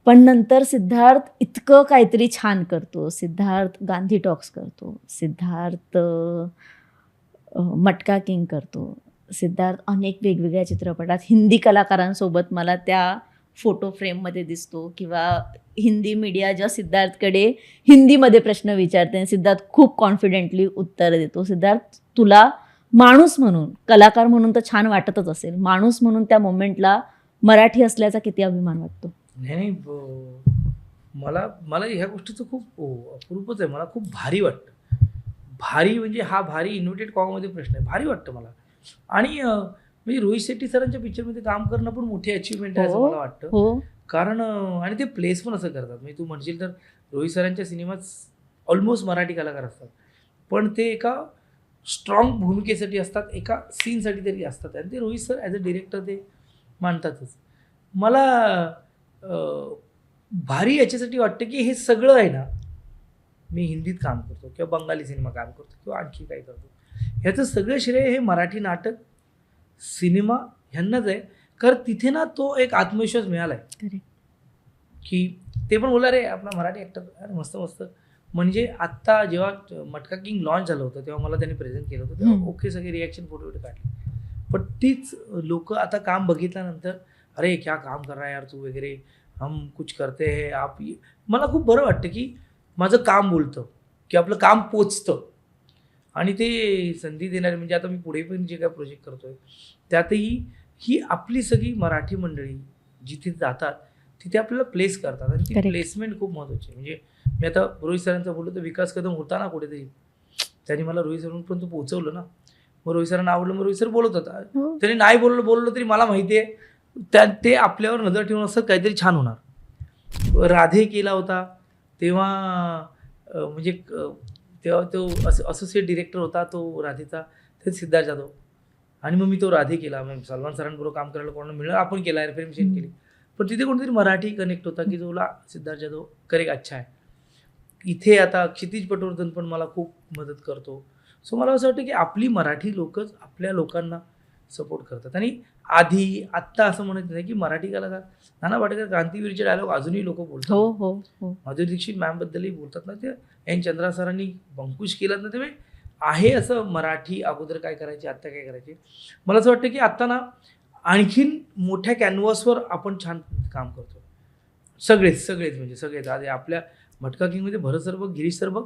पण नंतर सिद्धार्थ इतकं काहीतरी छान करतो. सिद्धार्थ गांधी टॉक्स करतो, सिद्धार्थ मटका किंग करतो, सिद्धार्थ अनेक वेगवेगळ्या चित्रपटात हिंदी कलाकारांसोबत मला त्या फोटो फ्रेममध्ये दिसतो. किंवा हिंदी मीडिया जेव्हा सिद्धार्थकडे हिंदीमध्ये प्रश्न विचारते, सिद्धार्थ खूप कॉन्फिडेंटली उत्तर देतो. सिद्धार्थ, तुला माणूस म्हणून, कलाकार म्हणून तर छान वाटतच असेल, माणूस म्हणून त्या मोमेंटला मराठी असल्याचा किती अभिमान वाटतो. नाही, मला ह्या गोष्टीचं खूप अपूर्वच आहे. मला खूप भारी वाटतं. भारी म्हणजे हा भारी इन्व्हर्टेड कॉमामध्ये प्रश्न आहे. भारी वाटतं मला. आणि म्हणजे रोहित शेट्टी सरांच्या पिक्चरमध्ये काम करणं पण मोठी अचिव्हमेंट आहे असं मला वाटतं. कारण आणि ते प्लेस पण असं करतात. म्हणजे तू म्हणशील तर रोहित सरांच्या सिनेमात ऑलमोस्ट मराठी कलाकार असतात, पण ते एका स्ट्रॉंग भूमिकेसाठी असतात, एका सीनसाठी तरी असतात. आणि ते Rohit sir as a director ते मांडतातच. मला भारी याच्यासाठी वाटतं की हे सगळं आहे ना, मी हिंदीत काम करतो किंवा बंगाली सिनेमा काम करतो किंवा आणखी काही करतो, ह्याचं सगळं श्रेय हे मराठी नाटक, सिनेमा ह्यांनाच आहे. कारण तिथे ना तो एक आत्मविश्वास मिळाला आहे की ते पण बोला रे आपला मराठी ॲक्टर, अरे मस्त मस्त. म्हणजे आत्ता जेव्हा मटका किंग लॉन्च झालं होतं तेव्हा मला त्यांनी प्रेझेंट केलं होतं, तेव्हा ओके सगळे रिॲक्शन फोटो काढले. पण तीच लोक आता काम बघितल्यानंतर अरे क्या काम कर रहा है यार तू वगैरे, हम कुछ करते हैं आप. मला खूप बरं वाटतं की माझं काम बोलतं की आपलं काम पोचतं. आणि ते संधी देणारे म्हणजे आता मी पुढे पण जे काय प्रोजेक्ट करतोय त्यातही ही आपली सगळी मराठी मंडळी जिथे जातात तिथे आपल्याला प्लेस करतात. आणि ती प्लेसमेंट खूप महत्त्वाची आहे. म्हणजे मी आता रोहित सरांचं बोललो तर विकास कदम होता ना कुठेतरी, त्यांनी मला रोहित सरांपर्यंत पोहोचवलं ना. मग रोहित सरांना आवडलं, मग रोहित सर बोलत होता. त्यांनी नाही बोललो तरी मला माहिती आहे ते आपल्यावर नजर ठेवून असं काहीतरी छान होणार. राधे केला होता तेव्हा म्हणजे तेव्हा तो असोसिएट डिरेक्टर होता तो राधेचा, तेच सिद्धार्थ जाधव. आणि मग मी तो राधे केला. मग सलमान सरांबरोबर काम करायला कोणाला मिळालं, आपण केला, एअरफिल्म केली. पण तिथे कोणतरी मराठी कनेक्ट होता की जोला सिद्धार्थ जाधव करेक्ट अच्छा आहे. इथे आता क्षितिज पटवर्धन पण मला खूप मदत करतो. सो मला असं वाटतं की आपली मराठी लोकच आपल्या लोकांना सपोर्ट करतात. आणि आत्ता असं म्हणत नाही की मराठी कलाकार, नाना पाटेकर क्रांतीवीरचे डायलॉग अजूनही लोक बोलतात. माधुरी दीक्षित मॅमबद्दलही बोलतात ना, ते एन चंद्रा सरांनी बंकुश केलात ना, ते आहे असं मराठी अगोदर काय करायचे, आत्ता काय करायचे. मला असं वाटतं की आत्ता ना आणखीन मोठ्या कॅनव्हासवर आपण छान काम करतो. सगळेच म्हणजे सगळेच. आधी आपल्या मटका किंगमध्ये भरत सर बघ, गिरीश सर बघ,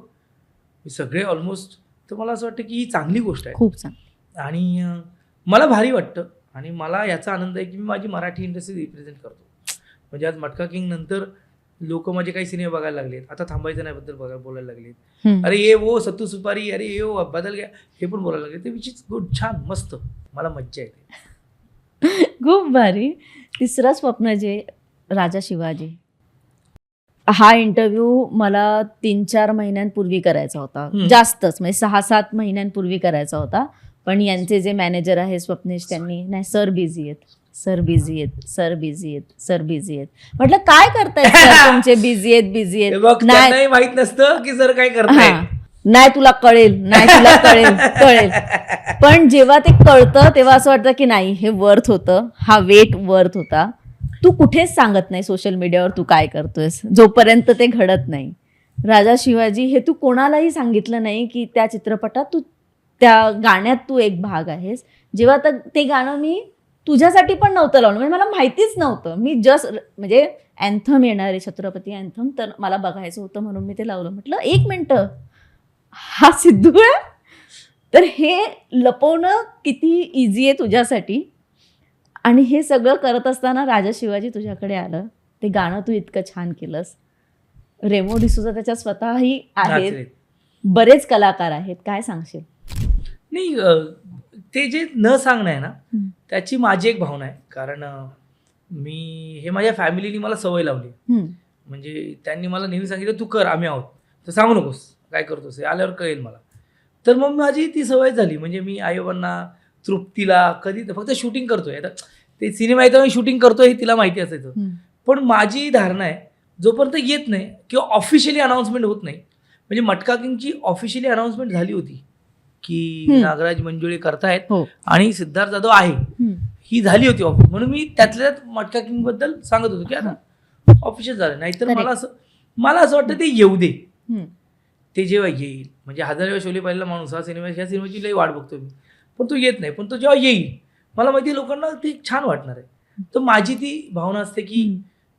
हे सगळे ऑलमोस्ट. तर मला असं वाटतं की ही चांगली गोष्ट आहे. खूप चांगली. आणि मला भारी वाटतं आणि मला याचा आनंद आहे की मी माझी मराठी इंडस्ट्री रिप्रेझेंट करतो. म्हणजे आज मटका किंग नंतर लोक माझे काही सिनेमे बघायला लागलेत, आता थांबायचं नाही बद्दल बोलायला लागलेत, अरे ये वो सत्तू सुपारी, अरे ये वो बदल गया, हे पण बोलायला लागले. ते विच इज गुड, छान, मस्त, मला मज्जा येते. खूप भारी. तिसरं स्वप्न जे राजा शिवाजी, हा इंटरव्ह्यू मला 3-4 महिन्यांपूर्वी करायचा होता, जास्तच म्हणजे 6-7 महिन्यांपूर्वी करायचा होता. पण यांचे जे मॅनेजर आहे स्वप्नेश, त्यांनी नाही सर बिझी आहेत, सर बिझी आहेत, सर बिझी आहेत, सर बिझी आहेत. म्हटलं काय करताय सर तुमचे, बिझी आहेत बिझी आहेत, नाही माहित नसतं की सर काय करताय, नाही तुला कळेल, नाही तुला कळेल कळेल. पण जेव्हा ते कळतं तेव्हा असं वाटतं की नाही हे वर्थ होतं, हा वेट वर्थ होता. तू कुठेच सांगत नाही सोशल मीडियावर तू काय करतोयस, जोपर्यंत ते घडत नाही. राजा शिवाजी हे तू कोणालाही सांगितलं नाही की त्या चित्रपटात तू, त्या गाण्यात तू एक भाग आहेस. जेव्हा ते गाणं मी तुझ्यासाठी पण नव्हतं लावलं, म्हणजे मला माहितीच नव्हतं. मी जस्ट म्हणजे अँथम येणार आहे, छत्रपती अँथम, तर मला बघायचं होतं म्हणून मी ते लावलं. म्हटलं 1 मिनिटं, हा सिद्धू आहे. तर हे लपवणं किती इझी आहे तुझ्यासाठी. आणि हे सगळं करत असताना राजा शिवाजी तुझ्याकडे आलं, ते गाणं तू इतकं छान केलंस. रेमो डिसूजा त्याच्यात स्वतःही आहेत, बरेच कलाकार आहेत, काय सांगशील? नाही, ते जे न सांगणं आहे ना, त्याची माझी एक भावना आहे. कारण मी हे माझ्या फॅमिलीने मला सवय लावली. म्हणजे त्यांनी मला नेहमी सांगितलं तू कर, आम्ही आहोत, तर सांगू नकोस काय करतोस, आल्यावर कळेल मला. तर मग माझी ती सवय झाली. म्हणजे मी आईबाबांना, तृप्तीला कधी फक्त शूटिंग करतोय, आता ते सिनेमा येतं मी शूटिंग करतोय हे तिला माहिती असायचं. पण माझी धारणा आहे जोपर्यंत येत नाही किंवा ऑफिशियली अनाऊन्समेंट होत नाही, म्हणजे मटका किंगची ऑफिशियली अनाऊन्समेंट झाली होती की नागराज मंजुळे करतायत आणि सिद्धार्थ जाधव आहे, ही झाली होती ऑफिस, म्हणून मी त्यातल्या मटका किंग बद्दल सांगत होतो की आता ऑफिशियल झालं. नाहीतर मला असं वाटतं ते येऊ दे, ते जेव्हा येईल. म्हणजे 1000 वेळा शोले पाहिलेला माणूस ह्या सिनेमाची लई वाट बघतो मी, पण तो येत नाही. पण तो जेव्हा येईल मला माहिती आहे लोकांना ते छान वाटणार आहे. तर माझी ती भावना असते की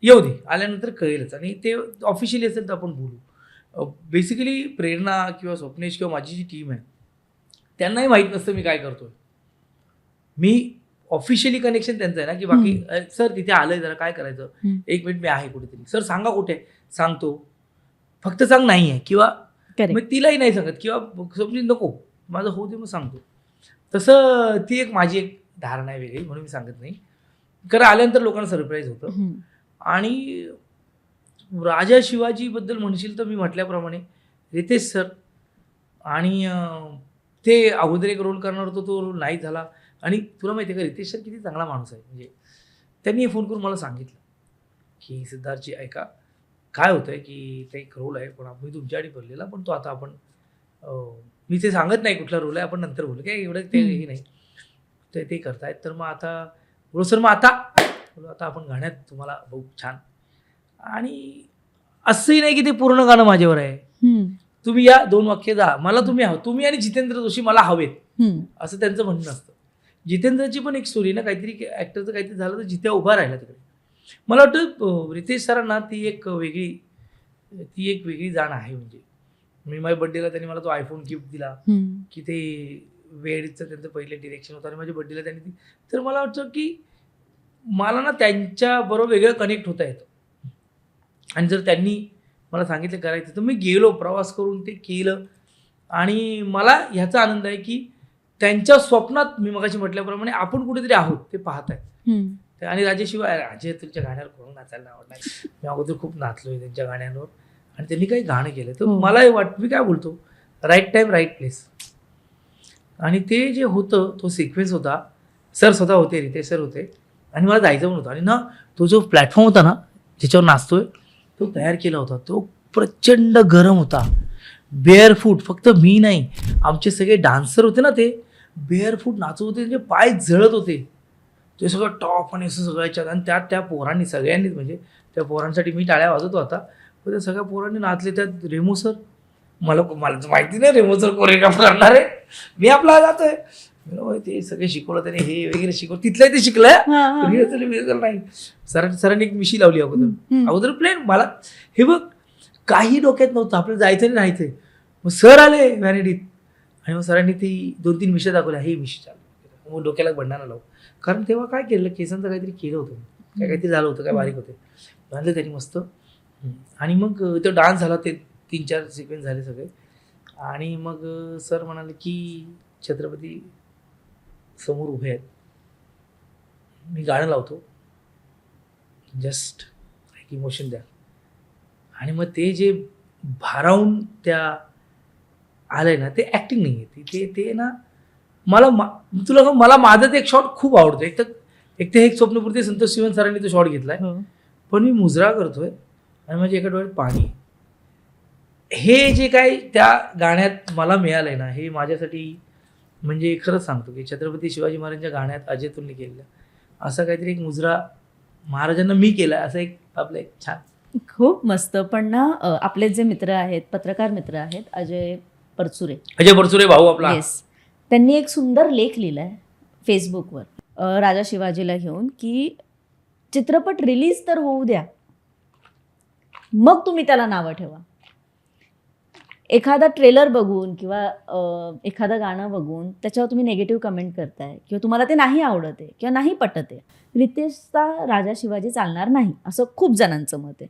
येऊ दे, आल्यानंतर कळेलच. आणि ते ऑफिशियली असेल तर आपण बोलू. बेसिकली प्रेरणा किंवा स्वप्नेश किंवा माझी जी टीम आहे त्यांनाही माहीत नसतं मी काय करतोय. मी ऑफिशियली कनेक्शन त्यांचं आहे ना की बाकी सर तिथे आलंय, जरा काय करायचं, 1 मिनिट मी आहे कुठेतरी, सर सांगा कुठे, सांगतो, फक्त सांग नाही आहे, किंवा मग तिलाही नाही सांगत, किंवा स्वप्नील नको माझं होऊ दे मग सांगतो. तसं ती एक माझी एक धारणा आहे वेगळी, म्हणून मी सांगत नाही. कारण आल्यानंतर लोकांना सरप्राईज होतं. आणि राजा शिवाजीबद्दल म्हणशील तर मी म्हटल्याप्रमाणे रितेश सर, आणि ते अगोदर एक रोल करणार होतो, तो रोल नाही झाला. आणि तुला माहिती आहे का रितेश सर किती चांगला माणूस आहे. म्हणजे त्यांनी फोन करून मला सांगितलं की सिद्धार्थजी ऐका, काय होतं आहे की ते एक रोल आहे पण आम्ही तुमच्यासाठी बोललेला, पण तो आता आपण मी ते सांगत नाही कुठला रोल आहे, आपण नंतर बोलू, काय एवढं ते नाही, ते करतायत. तर मग आता बोलो सर, मग आता आपण गाण्यात तुम्हाला बघू छान. आणि असंही नाही की ते पूर्ण गाणं माझ्यावर आहे, तुम्ही या 2 वाक्य जा, मला तुम्ही आणि जितेंद्र जोशी मला हवेत, असं त्यांचं म्हणणं असतं. जितेंद्रची पण एक स्टोरी ना, काहीतरी ॲक्टरचं काहीतरी झालं तर जित्या उभा राहिला तिकडे. मला वाटतं रितेश सरांना ती एक वेगळी जाण आहे. म्हणजे मी माझ्या बड्डेला त्यांनी मला तो आयफोन गिफ्ट दिला की ते वेळचं त्यांचं पहिले डिरेक्शन होतं आणि माझ्या बड्डेला त्यांनी ती. तर मला वाटतं की मला ना त्यांच्याबरोबर वेगळं कनेक्ट होता येतं. आणि जर त्यांनी मला सांगितलं करायचं तर मी गेलो, प्रवास करून ते केलं. आणि मला ह्याचा आनंद आहे की त्यांच्या स्वप्नात मी मगाशी म्हटल्याप्रमाणे आपण कुठेतरी आहोत ते पाहत आहेत. आणि राजे तुमच्या गाण्यावर कोण नाचायला आवडणार, मी अगोदर खूप नाचलोय त्यांच्या गाण्यांवर, आणि त्यांनी काही गाणं केलं तर मला मी काय बोलतो, राईट टाईम राईट प्लेस. आणि ते जे होतं तो सिक्वेन्स होता, सर स्वतः होते, रितेश सर होते, आणि मला जायचं पण होतं. आणि ना तो जो प्लॅटफॉर्म होता ना ज्याच्यावर नाचतोय तो तयार केला होता, तो प्रचंड गरम होता, बेअर फूट. फक्त मी नाही, आमचे सगळे डान्सर होते ना ते बेअर फूट नाचत होते, त्यांचे पाय जळत होते, ते सगळं टॉप आणि असं सगळ्याच्यात. आणि त्या पोरांनी सगळ्यांनीच, म्हणजे त्या पोरांसाठी मी टाळ्या वाजवतो आता, पण त्या सगळ्या पोरांनी नाचले. त्यात रेमो सर, मला माहिती नाही रेमो सर कोरिओग्राफ करणार आहे, मी आपला जातोय, ते सगळे शिकवलं त्याने, हे वगैरे शिकवलं, तिथलं ते शिकलंय, रिहर्सल नाही. सरांनी एक मिशी लावली अगोदर प्लेन. मला हे बघ काही डोक्यात नव्हतं, आपल्याला जायचं नाही राहायचंय. मग सर आले व्हॅनिटीत आणि मग सरांनी ती 2-3 विषय दाखवले, हे विषय चालू मग डोक्याला बंडाना लावू. कारण तेव्हा काय केलं, केसांचं काहीतरी केलं होतं, काहीतरी झालं होतं, काय बारीक होते, बांधलं त्यांनी मस्त. आणि मग तो डान्स झाला, ते 3-4 सिक्वेन्स झाले सगळे. आणि मग सर म्हणाले की छत्रपती समोर उभे आहेत, मी गाणं लावतो, जस्ट एक इमोशन द्या. आणि मग ते जे भारावून त्या आलंय ना, ते ॲक्टिंग नाही आहे, ते ना मला माझं ते एक शॉट खूप आवडतो. एक तर एक स्वप्नपूर्ती संतोष शिवन सरांनी तो शॉट घेतलाय, पण मी मुजरा करतोय आणि माझ्या एका डोळ्यात पाणी. हे जे काय त्या गाण्यात मला मिळालंय ना, हे माझ्यासाठी म्हणजे खरंच सांगतो की छत्रपती शिवाजी महाराजांच्या गाण्यात अजय अतुलने केलेलं असं काहीतरी एक मुजरा महाराजांना मी केला, असं एक आपलं एक छान. खूप मस्त. पण ना आपले जे मित्र आहेत, पत्रकार मित्र आहेत, अजय परचुरे भाऊ आपला, येस, त्यांनी एक सुंदर लेख लिहिलाय फेसबुकवर राजा शिवाजीला घेऊन, की चित्रपट रिलीज तर होऊ द्या, मग तुम्ही त्याला नावं ठेवा. एखादा ट्रेलर बघून किंवा एखादं गाणं बघून त्याच्यावर तुम्ही नेगेटिव्ह कमेंट करताय किंवा तुम्हाला ते नाही आवडत आहे किंवा नाही पटत आहे, रितेशचा राजा शिवाजी चालणार नाही असं खूप जणांचं मत आहे.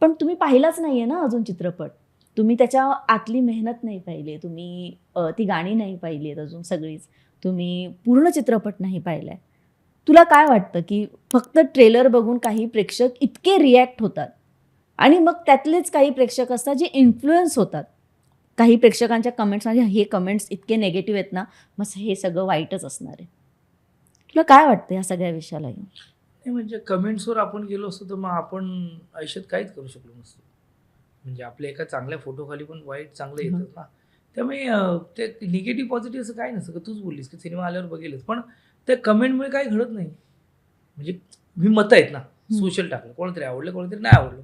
पण तुम्ही पाहिलाच नाही आहे ना अजून चित्रपट, तुम्ही त्याच्या आतली मेहनत नाही पाहिली, तुम्ही ती गाणी नाही पाहिली आहेत अजून सगळीच, तुम्ही पूर्ण चित्रपट नाही पाहिलाय. तुला काय वाटतं की फक्त ट्रेलर बघून काही प्रेक्षक इतके रिॲक्ट होतात आणि मग त्यातलेच काही प्रेक्षक असतात जे इन्फ्लुएन्स होतात, काही प्रेक्षकांच्या कमेंट्स, म्हणजे हे कमेंट्स इतके नेगेटिव्ह आहेत ना, मग हे सगळं वाईटच असणार आहे. तुला काय वाटतं या सगळ्या विषयाला? नाही म्हणजे कमेंट्सवर आपण गेलो असतो तर मग आपण आयुष्यात काहीच करू शकलो नसतो. म्हणजे आपल्या एका चांगल्या फोटोखाली पण वाईट चांगलं येतं ना. त्यामुळे ते निगेटिव्ह पॉझिटिव्ह असं काही नसतं. तूच बोललीस की सिनेमा आल्यावर बघेलच, पण त्या कमेंटमुळे काही घडत नाही. म्हणजे मी मतं आहेत ना, सोशल टाकलं, कोणतरी आवडलं, कोणतरी नाही आवडलं,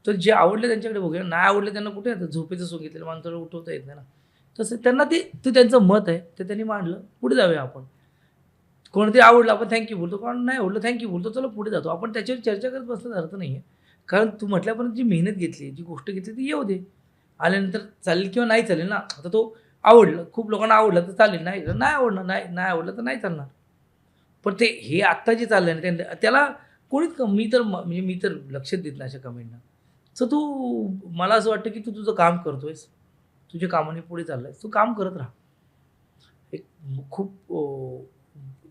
तर जे आवडले त्यांच्याकडे बघूया, नाही आवडले त्यांना कुठे येतं, झोपेचं सोंग घेतलेलं माणसाला उठवता येत नाही ना. तसं त्यांना ते त्यांचं मत आहे, ते त्यांनी मांडलं, पुढे जाऊया आपण. कोणतरी आवडलं आपण थँक्यू बोलतो, कोण नाही आवडलं थँक्यू बोलतो, चला पुढे जातो आपण. त्याच्यावर चर्चा करत बसण्याचा अर्थ नाही आहे. कारण तू म्हटल्यापर्यंत जी मेहनत घेतली, जी गोष्ट घेतली ती येऊ दे, आल्यानंतर चालेल किंवा नाही चालेल ना. आता तो आवडलं, खूप लोकांना आवडलं तर चालेल, नाही आवडलं, नाही आवडलं तर नाही चालणार. पण ते हे आत्ता जे चाललंय ना, त्याला कोणीच मी तर लक्षच देत नाही अशा कमेंटना. सो तू, मला असं वाटतं की तू तुझं काम करतोयस, तुझ्या कामाने पुढे चाललायस, तू काम करत राहा. एक खूप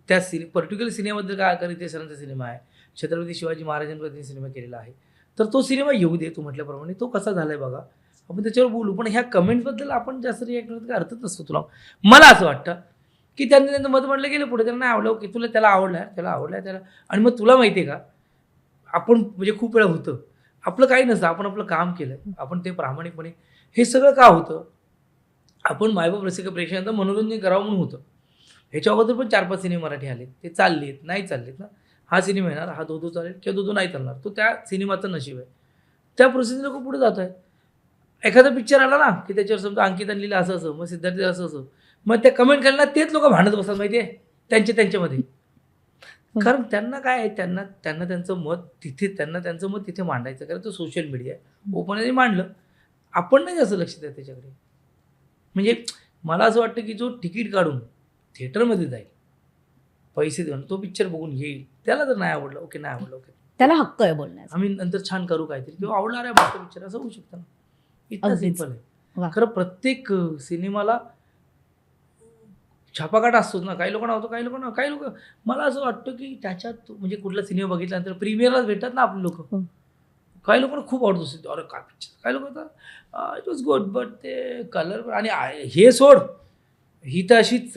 त्या पर्टिक्युलर सिनेमाबद्दल काय, रितेश सरांचा सिनेमा आहे, छत्रपती शिवाजी महाराजांबद्दल सिनेमा केलेला आहे, तर तो सिनेमा येऊ दे. तू म्हटल्याप्रमाणे तो कसा झालाय बघा, आपण त्याच्यावर बोलू. पण ह्या कमेंट्सबद्दल आपण जास्त रिॲक्ट करण्यात काय अर्थच नसतो. तुला मला असं वाटतं की त्यांनी त्यांचं मत म्हटलं गेलं पुढे, त्यांना नाही आवडलं, ओके, त्याला आवडलं त्याला. आणि मग तुला माहिती आहे का, आपण म्हणजे खूप वेळा होतं आपलं काही नसतं, आपण आपलं काम केलं, आपण ते प्रामाणिकपणे, हे सगळं का होतं, आपण मायबाप रसिक प्रेक्षकांचं मनोरंजन करावं म्हणून होतं. ह्याच्या अगोदर पण 4-5 सिनेमे मराठी आले, ते चाललेत नाही चाललेत ना. हा सिनेमा येणार, हा दो चालेल किंवा दो नाही चालणार, तो त्या सिनेमाचं नशीब आहे. त्या प्रोसेस लोक पुढे जात आहेत. एखादा पिक्चर आला ना की त्याच्यावर समजा अंकिताने लिहिलं असं असं, मग सिद्धार्थ असं, मग त्या कमेंट करायला तेच लोक भांडत बसतात माहिती आहे त्यांच्यामध्ये. कारण त्यांना काय आहे, त्यांना त्यांचं मत तिथे मांडायचं, कारण तो सोशल मीडिया आहे, ओपनली मांडलं, आपण नाही जास्त लक्ष द्या त्याच्याकडे. म्हणजे मला असं वाटतं की जो तिकीट काढून थिएटरमध्ये जाईल, पैसे देऊन तो पिक्चर बघून येईल, त्याला जर नाही आवडलं, ओके, नाही आवडलं, ओके, त्याला हक्क आहे बोलण्याचा, आम्ही नंतर छान करू काहीतरी, किंवा आवडणार आहे बघतो पिक्चर, असं होऊ शकतं ना. इतकं सिंपल आहे. खरं प्रत्येक सिनेमाला छापाकाट असतोच ना. काही लोकांना होतो, काही लोक, मला असं वाटतं की त्याच्यात म्हणजे कुठला सिनेमा बघितल्यानंतर प्रीमियरलाच भेटतात ना आपले लोक. काही लोकांना खूप आवडतो, अरे काय पिक्चर, काही लोक होतात इट वॉज गुड, बट ते कलर आणि हे सोड, ही तर अशीच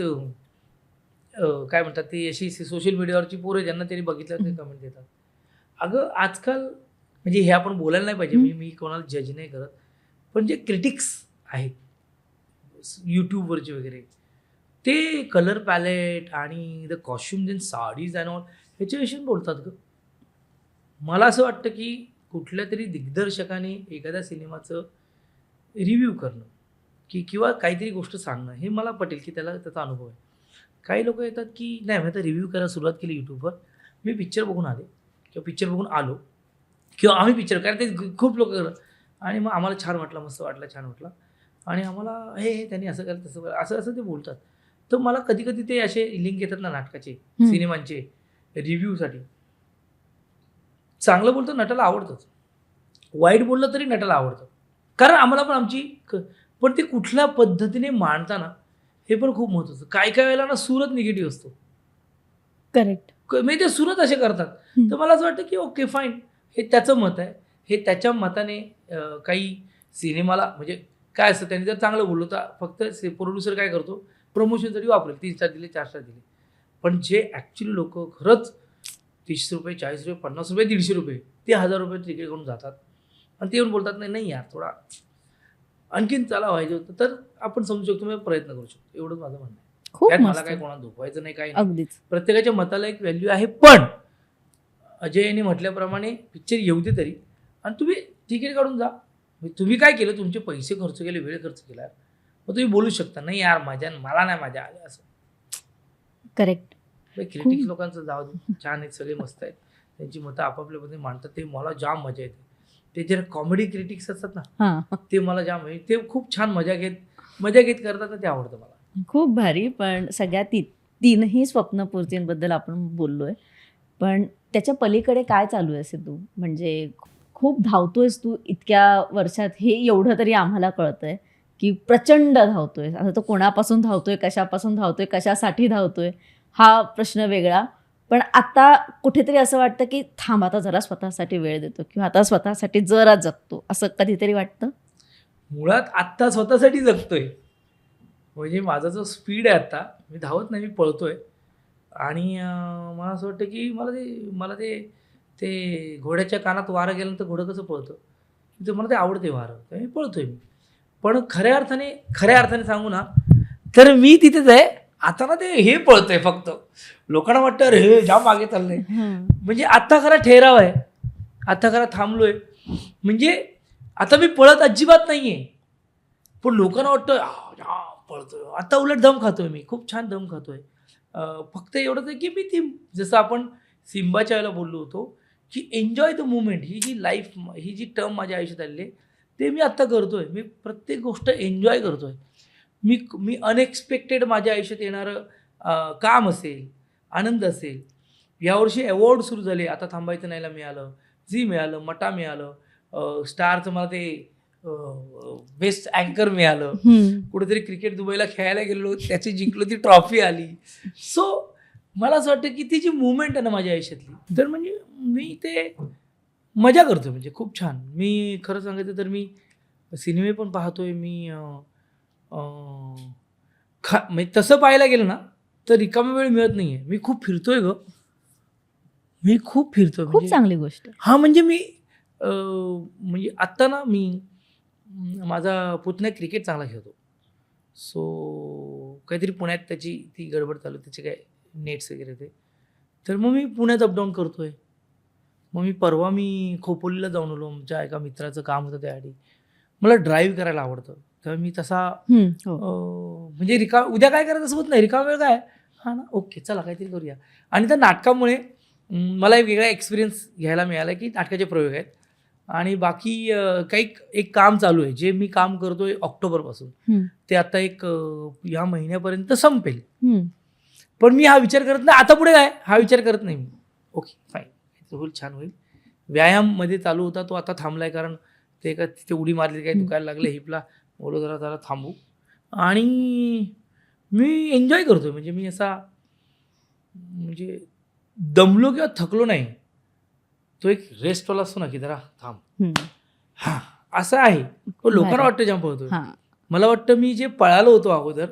काय म्हणतात ती, अशी सोशल मीडियावरची पोरं ज्यांना त्यांनी बघितलं ते कमेंट देतात. अगं आजकाल म्हणजे हे आपण बोलायला नाही पाहिजे, मी कोणाला जज नाही करत, पण जे क्रिटिक्स आहेत यूट्यूबवरचे वगैरे, ते कलर पॅलेट आणि the costumes and saris and all ह्याच्याविषयी बोलतात गं. मला असं वाटतं की कुठल्या तरी दिग्दर्शकाने एखाद्या सिनेमाचं रिव्ह्यू करणं किंवा काहीतरी गोष्ट सांगणं, हे मला पटेल की त्याचा अनुभव आहे. काही लोक येतात की नाही, मी आता रिव्ह्यू करायला सुरुवात केली यूट्यूबवर, मी पिक्चर बघून आले किंवा पिक्चर बघून आलो किंवा आम्ही पिक्चर, कारण ते खूप लोक करतात, आणि मग आम्हाला छान वाटलं, मस्त वाटलं, छान वाटलं, आणि आम्हाला हे त्यांनी असं केलं तसं केलं असं असं ते बोलतात. तर मला कधी कधी ते असे लिंक येतात ना नाटकाचे, सिनेमांचे रिव्ह्यूसाठी. चांगलं बोलतं नटाला आवडतंच, वाईट बोललं तरी नटाला आवडतं, कारण आम्हाला पण आमची पण ते कुठल्या पद्धतीने मांडताना हे पण खूप महत्त्वाचं. काय काय वेळेला ना सूरच निगेटिव्ह असतो, करेक्ट. म्हणजे ते सूरच असे करतात. तर मला असं वाटतं की ओके फाईन, हे त्याचं मत आहे, हे त्याच्या मताने काही सिनेमाला म्हणजे काय असतं, त्यांनी जर चांगलं बोललं तर फक्त प्रोड्युसर काय करतो, प्रमोशनसाठी वापरेल, 3 स्टार दिले 4 स्टार दिले. पण जे ॲक्च्युली लोक खरंच 30 रुपये 40 रुपये 50 रुपये 150 रुपये ते 1000 रुपये तिकीट करून जातात आणि ते येऊन बोलतात नाही नाही यार थोडा आणखीन चला व्हायचं होतं, तर आपण समजू शकतो, मी प्रयत्न करू शकतो. एवढंच माझं म्हणणं आहे. खूप त्यात मला मस्त. काय कोणाला दुखवायचं नाही, काही नाही. अगदीच. प्रत्येकाच्या मताला एक व्हॅल्यू आहे. पण अजयने म्हटल्याप्रमाणे पिक्चर येऊ दे तरी, आणि तुम्ही तिकीट काढून जा. तुम्ही काय केलं, तुमचे पैसे खर्च केले, वेळ खर्च केला, मग तुम्ही बोलू शकता नाही यार मला नाही मजा आली असं. करेक्ट. क्रिटिक्स लोकांचं जाऊ दे, छान आहेत, सगळे मस्त आहेत, त्यांची मतं आपापल्यामध्ये मांडतात, ते मला जाम मजा येते. ते जे कॉमेडी क्रिटिक्स असतात ना, हां, ते मला जाम ते खूप छान मजा घेत करतात ना, ते आवडतं मला. खूप भारी. पण सगळ्या तीनही स्वप्नपूर्तींबद्दल आपण बोललोय, पण त्याच्या पलीकडे काय चालू आहे सिद्धू? म्हणजे खूप धावतोयस तू इतक्या वर्षात, हे एवढं तरी आम्हाला कळतंय की प्रचंड धावतोय. आता तो कोणापासून धावतोय, कशापासून धावतोय, कशासाठी धावतोय, हा प्रश्न वेगळा. पण आता कुठेतरी असं वाटतं की थांब, आता जरा स्वतःसाठी वेळ देतो किंवा आता स्वतःसाठी जरा जगतो, असं कधीतरी वाटतं? मुळात आत्ता स्वतःसाठी जगतोय. म्हणजे माझा जो स्पीड आहे आत्ता, मी धावत नाही, मी पळतोय. आणि मला असं वाटतं की मला ते घोड्याच्या कानात वारं गेल्यानंतर घोडं कसं पळतं, ते मला ते आवडते वारं, तर मी पळतोय मी. पण खऱ्या अर्थाने सांगू ना, तर मी तिथेच आहे आता ना, ते हे पळतंय फक्त. लोकांना वाटतं अरे हे जाम मागे चाललंय. म्हणजे आत्ता खरा ठेराव आहे, आता खरा थांबलोय, म्हणजे आता मी पळत अजिबात नाहीये. पण लोकांना वाटतं पळतोय, आता उलट दम खातोय, मी खूप छान दम खातोय. फक्त एवढंच आहे की मी ती, जसं आपण सिम्बाच्या वेळेला बोललो होतो की एन्जॉय द मुवमेंट, ही जी लाईफ, ही जी टर्म माझ्या आयुष्यात आलेली आहे, ते मी आत्ता करतोय. मी प्रत्येक गोष्ट एन्जॉय करतोय. मी अनएक्सपेक्टेड माझ्या आयुष्यात येणारं काम असेल, आनंद असेल. यावर्षी अवॉर्ड सुरू झाले, आता थांबायचं नाहीला मिळालं, झी मिळालं, मटा मिळालं, स्टारचं मला ते बेस्ट अँकर मिळालं, कुठेतरी क्रिकेट दुबईला खेळायला गेलो, त्याची जिंकलो, ती ट्रॉफी आली. सो मला असं वाटतं की ती जी मुवमेंट आहे ना माझ्या आयुष्यातली, तर म्हणजे मी ते मजा करतो, म्हणजे खूप छान. मी खरं सांगायचं तर मी सिनेमे पण पाहतोय, मी म्हणजे तसं पाहायला गेलं ना तर रिकामा वेळ मिळत नाही आहे. मी खूप फिरतोय गं, मी खूप फिरतोय. खूप म्हणजे चांगली गोष्ट. हां, म्हणजे मी म्हणजे आत्ता ना मी माझा पुतण्या क्रिकेट चांगला खेळतो. सो काहीतरी पुण्यात त्याची ती गडबड चालू, त्याचे काय नेट्स वगैरे ते. तर मग मी पुण्यात अपडाऊन करतोय. मग परवा मी खोपोलीला जाऊन आलो, आमच्या एका मित्राचं काम होतं त्यासाठी. मला ड्राईव्ह करायला आवडतं, तर मी तसा म्हणजे उद्या काय करायचं असं होत नाही, रिकामा वेळ काय, हां ना, ओके चला काहीतरी करूया. आणि त्या नाटकामुळे मला एक वेगळा एक्सपिरियन्स घ्यायला मिळाला की नाटकाचे प्रयोग आहेत. आणि बाकी काही एक काम चालू आहे, जे मी काम करतोय ऑक्टोबरपासून, ते आता या महिन्यापर्यंत संपेल. पण मी हा विचार करत नाही आता पुढे काय, हा विचार करत नाही मी. ओके फाईन, होईल, छान होईल. व्यायाममध्ये चालू होता, तो आता थांबलाय, कारण ते का तिथे उडी मारली, काही दुखायला लागलं हिपला, बोलू जरा थांबू. आणि मी एन्जॉय करतोय, म्हणजे मी असा म्हणजे दमलो किंवा थकलो नाही. तो एक रेस्टवाला असतो ना की जरा थांब, हां असं आहे. पण लोकांना वाटतं जाम पळतोय. मला वाटतं मी जे पळालो होतो अगोदर,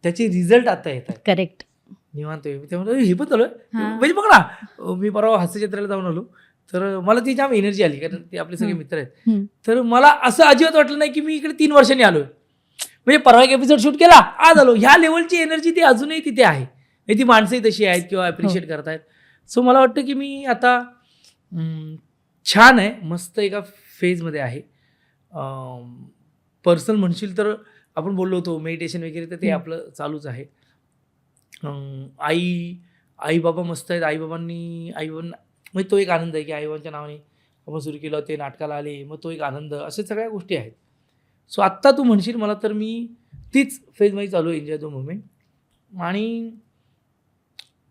त्याचे रिझल्ट आता येत आहेत. करेक्ट. निवांत त्यामुळे हे पण चालू आहे. म्हणजे बघ ना, मी परवा हास्यचित्राला जाऊन आलो, तर मला ती जाम एनर्जी आली, कारण ते आपले सगळे मित्र आहेत. तर मला असं अजिबात वाटलं नाही की मी इकडे 3 वर्षांनी आलोय. म्हणजे परवा एक एपिसोड शूट केला, आज आलो. ह्या लेवलची एनर्जी ती अजूनही तिथे आहे. ती माणसंही तशी आहेत किंवा ॲप्रिशिएट करतायत. सो मला वाटतं की मी आता छान आहे, मस्त एका फेजमध्ये आहे. पर्सनल म्हणशील तर आपण बोललो होतो मेडिटेशन वगैरे, तर ते आपलं चालूच आहे. आई बाबा मस्त आहेत. आईबाबांना म्हणजे तो एक आनंद आहे की आईबाबांच्या नावाने आपण सुरू केलं, ते नाटकाला आले, मग तो एक आनंद, अशा सगळ्या गोष्टी आहेत. सो आत्ता तू म्हणशील मला तर मी तीच फेजमध्ये चालू आहे, एन्जॉय द मुवमेंट. आणि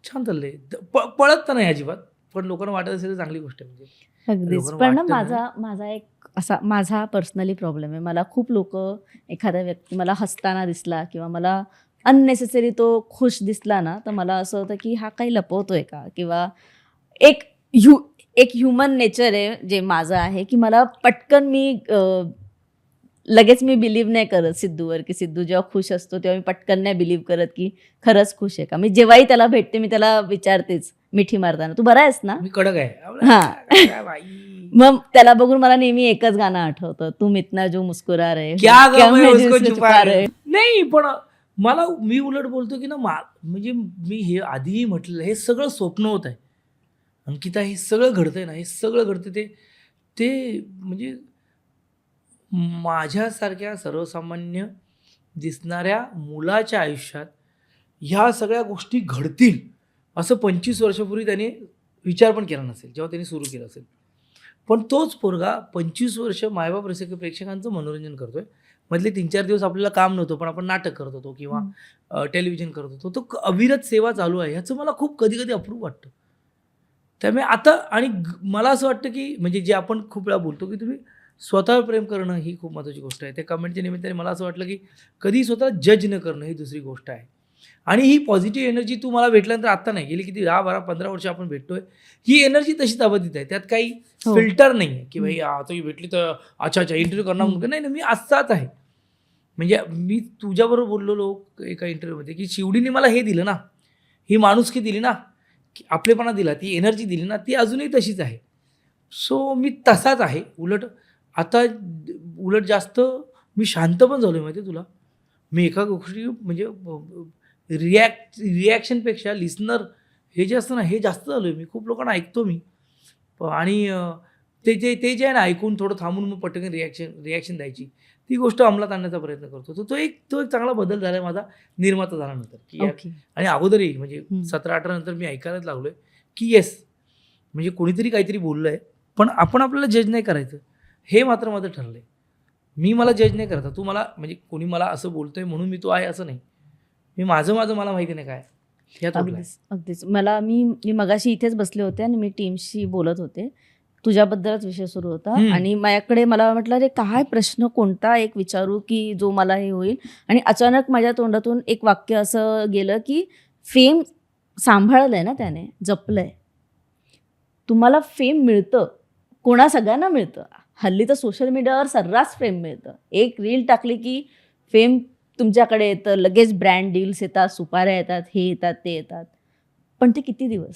छान चाललंय. पळत तर नाही अजिबात, पण लोकांना वाटत असेल तर चांगली गोष्ट आहे. म्हणजे अगदीच. लोकांना पण ना वाटतं ना. माझा एक असा माझा पर्सनली प्रॉब्लेम आहे. मला खूप लोकं, एखादा व्यक्ती मला हसताना दिसला किंवा मला अननेसेसरी तो खुश दिसला ना, तर मला असं होतं की हा काही लपवतोय का? किंवा एक एक ह्युमन नेचर आहे जे माझं आहे, की मला पटकन लगेच मी बिलीव्ह नाही करत सिद्धूवर, की सिद्धू जेव्हा खुश असतो तेव्हा मी पटकन नाही बिलीव्ह करत, की खरंच खुश आहे का? मी जेव्हाही त्याला भेटते मी त्याला विचारतेच मिठी मारताना, "तू बरा आहेस ना?" मी कडक आहे. हां. काय बाई. मग त्याला बघून मला नेहमी एकच गाणं आठवतं, "तुम इतना जो मुस्कुरा रहे हो, क्या क्या गम है मैं उसको दिल से छुपा छुपा रहे. रहे." नाही, पण मी उलट बोलतो की ना, म्हणजे मी हे आधीही म्हटलेलं, हे सगळं स्वप्न होत आहे अंकिता. हे सगळं घडतंय ना, हे सगळं घडतं ते ते म्हणजे माझ्यासारख्या सर्वसामान्य दिसणाऱ्या मुलाच्या आयुष्यात ह्या सगळ्या गोष्टी घडतील असं 25 वर्षापूर्वी त्याने विचार पण केला नसेल, जेव्हा त्यांनी सुरू केलं असेल. पण तोच पोरगा 25 वर्ष मायबाप प्रेक्षकांचं मनोरंजन करतोय. मधले 3-4 दिवस आपल्याला काम नव्हतं, पण आपण नाटक करत होतो किंवा टेलिव्हिजन करत होतो. तो अविरत सेवा चालू आहे. ह्याचं मला खूप कधी-कधी अप्रूप वाटतं. त्यामुळे आता आणि मला असं वाटतं की म्हणजे जे आपण खूप वेळा बोलतो की तुम्ही स्वतःवर प्रेम करणं ही खूप महत्त्वाची गोष्ट आहे. त्या कमेंटच्या निमित्ताने मला असं वाटलं की कधीही स्वतःला जज न करणं ही दुसरी गोष्ट आहे. आणि ही पॉझिटिव्ह एनर्जी तू मला भेटल्यानंतर आत्ता नाही, गेली किती 10, 12, 15 वर्ष आपण भेटतोय. ही एनर्जी तशीच अबाधित आहे. त्यात काही हो. फिल्टर नाही आहे की भाई आता ही भेटली तर अच्छा इंटरव्ह्यू करणार म्हणून. नाही, मी असाच आहे. म्हणजे मी तुझ्याबरोबर बोललेलो एका इंटरव्ह्यूमध्ये की शिवडीने मला हे दिलं ना, ही माणुसकी दिली ना, की आपलेपणा दिला, ती एनर्जी दिली ना, ती अजूनही तशीच आहे. सो मी तसाच आहे. उलट जास्त मी शांत पण झालो आहे माहिती आहे तुला. मी एका गोष्टी म्हणजे रिॲक्शनपेक्षा लिसनर हे जे असतं ना, हे जास्त झालो आहे मी. खूप लोकांना ऐकतो मी. आणि ते जे आहे ना, ऐकून थोडं थांबून मग पटकन रिॲक्शन द्यायची, ती गोष्ट अंमलात आणण्याचा प्रयत्न करतो. तर तो एक चांगला बदल झाला आहे माझा निर्माता झाल्यानंतर, की यार. ओके. आणि अगोदरही म्हणजे 17-18 नंतर मी ऐकायलाच लागलोय, की येस, म्हणजे कोणीतरी काहीतरी बोललंय, पण आपण आपल्याला जज नाही करायचं. हे मात्र माझं ठरलंय. मी मला जज नाही करत. तू मला म्हणजे कोणी मला असं बोलतोय म्हणून मी तो आहे असं नाही. मी माझं मला माहिती नाही काय ह्यात उरलंय. अगदीच. मी मगाशी इथेच बसले होते आणि मी टीमशी बोलत होते. तुझ्याबद्दलच विषय सुरू होता आणि माझ्याकडे मला म्हटलं, "अरे काय प्रश्न कोणता एक विचारू की जो मला हे होईल?" आणि अचानक माझ्या तोंडातून एक वाक्य असं गेलं की फेम सांभाळलंय ना त्याने, जपलंय. तुम्हाला फेम मिळतं, सगळ्यांना मिळतं. हल्ली तर सोशल मीडियावर सर्रास फेम मिळतं. एक रील टाकली की फेम तुमच्याकडे येतं, लगेच ब्रँड डील्स येतात, सुपाऱ्या येतात, हे येतात, ते येतात. पण ते किती दिवस?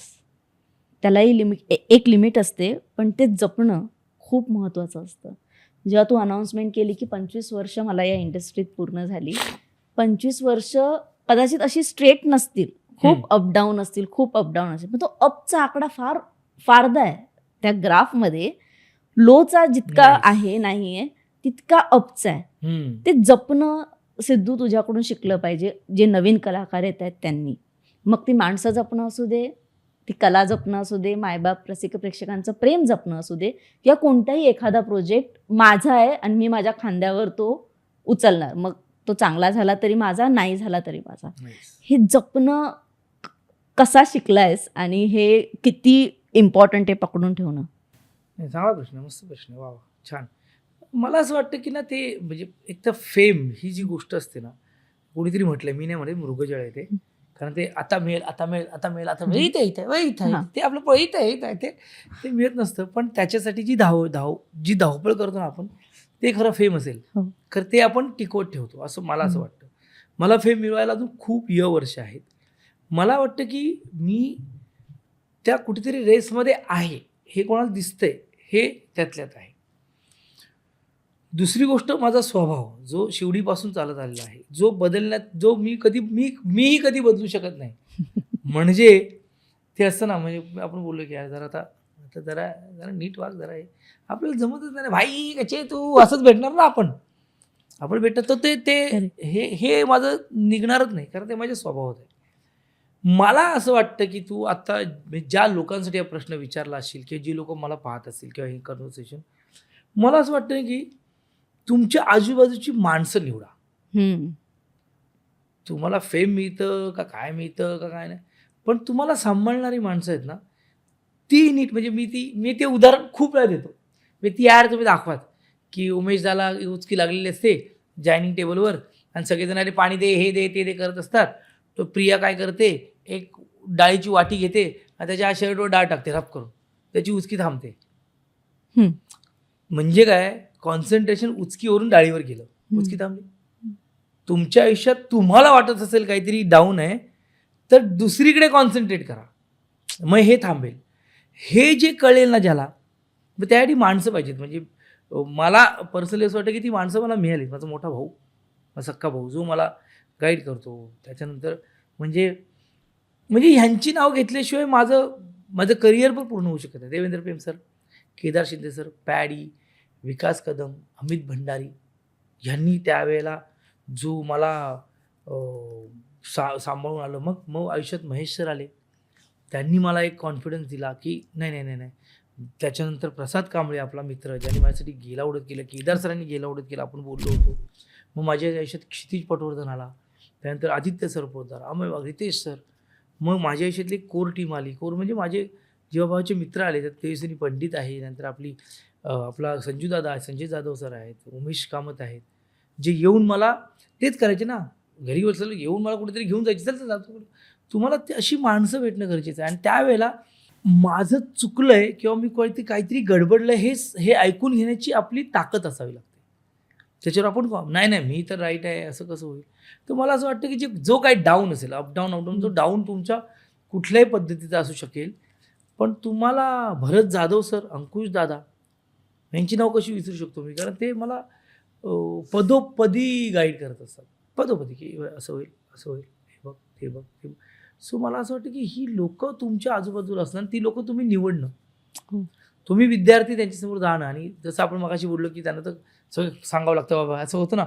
त्यालाही एक लिमिट असते, पण ते जपणं खूप महत्त्वाचं असतं. जेव्हा तू अनाउन्समेंट केली की 25 वर्ष मला या इंडस्ट्रीत पूर्ण झाली. 25 वर्ष कदाचित अशी स्ट्रेट नसतील, खूप अपडाऊन असतील, पण तो अपचा आकडा फारदा आहे. त्या ग्राफमध्ये लोचा जितका आहे नाहीये तितका अपचा आहे. ते जपणं सिद्धू तुझ्याकडून शिकलं पाहिजे, जे नवीन कलाकार येत आहेत त्यांनी. मग ती माणसं जपणं असू दे, ती कला जपणं असू दे, मायबाप प्रेक्षकांचं प्रेम जपणं असू दे, किंवा कोणताही एखादा प्रोजेक्ट माझा आहे आणि मी माझ्या खांद्यावर तो उचलणार. मग तो चांगला झाला तरी माझा, नाही झाला तरी माझा. हे जपणं कसा शिकलायस आणि हे किती इम्पॉर्टंट आहे पकडून ठेवणं? चांगला प्रश्न, मस्त प्रश्न. वा, छान. मला असं वाटतं की ना, ते म्हणजे एक तर फेम ही जी गोष्ट असते ना, कोणीतरी म्हटलंय, मी नाही म्हणत, मृगजळ आहे ते. कारण ते आता मिळेल, इथं ते आपलं इथं आहे ते मिळत नसतं. पण त्याच्यासाठी जी धावपळ करतो ना आपण, ते खरं फेम असेल. खरं ते आपण टिकवत ठेवतो असं मला असं वाटतं. मला फेम मिळवायला अजून खूप वर्ष आहेत. मला वाटतं की मी त्या कुठेतरी रेसमध्ये आहे, हे कोणाला दिसतंय, हे त्यातल्यात आहे. दुसरी गोष्ट, माझा स्वभाव जो शिवडीपासून चालत आलेला आहे, जो मीही कधी बदलू शकत नाही. म्हणजे ते असतं ना, म्हणजे आपण बोललो की यार जरा नीट वाग, जरा हे आपल्याला जमतच नाही. भाई कचे तू असंच भेटणार ना, आपण भेटत तर हे माझं निघणारच नाही, कारण ते माझ्या स्वभावात आहे. मला असं वाटतं की तू आता ज्या लोकांसाठी हा प्रश्न विचारला असेल किंवा जी लोक मला पाहत असतील किंवा हे कन्व्हर्सेशन, मला असं वाटतं की तुमच्या आजूबाजूची माणसं निवडा. हम्म. तुम्हाला फेम मिळतं का काय मिळतं का काय नाही, पण तुम्हाला सांभाळणारी माणसं आहेत ना, ती नीट. म्हणजे मी ते उदाहरण खूप वेळा देतो. म्हणजे ती ॲड तुम्ही दाखवात की उमेशदाला उचकी लागलेली असते डायनिंग टेबलवर आणि सगळेजण अरे पाणी दे, हे दे, ते दे करत असतात. तो प्रिया काय करते, एक डाळीची वाटी घेते आणि त्याच्या शर्टवर डाळ टाकते रफ करून, त्याची उचकी थांबते. हम्म. म्हणजे काय, कॉन्सन्ट्रेशन उचकीवरून डाळीवर गेलं, उचकी थांबली. तुमच्या आयुष्यात तुम्हाला वाटत असेल काहीतरी डाऊन आहे, तर दुसरीकडे कॉन्सन्ट्रेट करा, मग हे थांबेल. हे जे कळेल ना ज्याला, मग त्यासाठी माणसं पाहिजेत. म्हणजे मला पर्सनली असं वाटतं की ती माणसं मला मिळाली. माझा मोठा भाऊ, माझा सक्का भाऊ, जो मला गाईड करतो. त्याच्यानंतर म्हणजे ह्यांची नाव घेतल्याशिवाय माझं करिअर पण पूर्ण होऊ शकत नाही. Devendra Pem sir, Kedar Shinde sir, Paddy, Vikas Kadam, Amit Bhandari ह्यांनी त्यावेळेला जो मला सांभाळून आलं. मग आयुष्यात महेश सर आले, त्यांनी मला एक कॉन्फिडन्स दिला की नाही. त्याच्यानंतर प्रसाद कांबळे आपला मित्र, ज्यांनी माझ्यासाठी गेला उडत केलं, केदार सरांनी गेला उडत केलं, आपण बोललो होतो. मग माझ्या आयुष्यात क्षितिज पटवर्धन आला, त्यानंतर आदित्य सर पोदार, अमय वाघ, रितेश सर. मग माझ्या आयुष्यातली कोर टीम आली. कोर म्हणजे माझे जीवाभावाचे मित्र आले, त्यात तेजस्विनी पंडित आहे, नंतर आपला संजू दादा आहे, संजय जाधव सर आहेत, उमेश कामत आहेत, जे येऊन मला तेच करायचे ना, घरी बसलं येऊन मला कुठेतरी घेऊन जायचे, चल जातो. तुम्हाला ते अशी माणसं भेटणं गरजेचं आहे. आणि त्यावेळेला माझं चुकलंय किंवा मी काहीतरी गडबडलं हे ऐकून घेण्याची आपली ताकद असावी लागते. त्याच्यावर आपण नाही मी तर राईट आहे असं कसं होईल. तर मला असं वाटतं की जो काही डाऊन असेल, अपडाऊन जो डाऊन तुमच्या कुठल्याही पद्धतीचा असू शकेल, पण तुम्हाला भरत जाधव सर, अंकुश दादा यांची नाव कशी विसरू शकतो मी, कारण ते मला पदोपदी गाईड करत असतात, पदोपदी की असं होईल, हे बघ, ते बघ, ते बघ. सो मला असं वाटतं की ही लोकं तुमच्या आजूबाजूला असणार, ती लोकं तुम्ही निवडणं. तुम्ही विद्यार्थी त्यांच्यासमोर जाणं, आणि जसं आपण मगाशी बोललो की त्यांना तर सगळं सांगावं लागतं बाबा, असं होतं ना,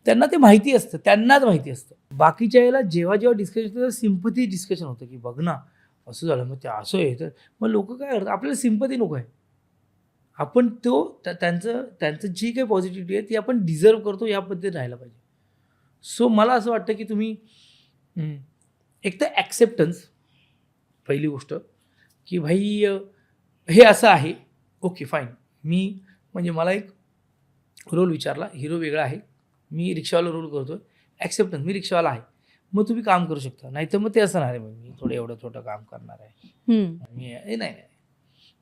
त्यांना ते माहिती असतं, त्यांनाच माहिती असतं. बाकीच्या वेळेला जेव्हा डिस्कशन होतं, सिम्पथी डिस्कशन होतं की बघ ना असं झालं, मग ते असं आहे, तर मग लोक काय करतात, आपल्याला सिम्पथी नको आहे. आपण त्यांचं जी काही पॉझिटिव्हिटी आहे ती आपण डिझर्व करतो, या पद्धतीने राहायला पाहिजे. सो मला असं वाटतं की तुम्ही एक तर ॲक्सेप्टन्स, पहिली गोष्ट की भाई हे असं आहे, ओके फाईन. म्हणजे मला एक रोल विचारला, हिरो वेगळा आहे, मी रिक्षावाला रोल करतो आहे, ॲक्सेप्टन्स, मी रिक्षावाला आहे, मग तुम्ही काम करू शकता. नाही तर मग ते असं नाही, मी थोडं एवढं छोटं काम करणार आहे, नाही.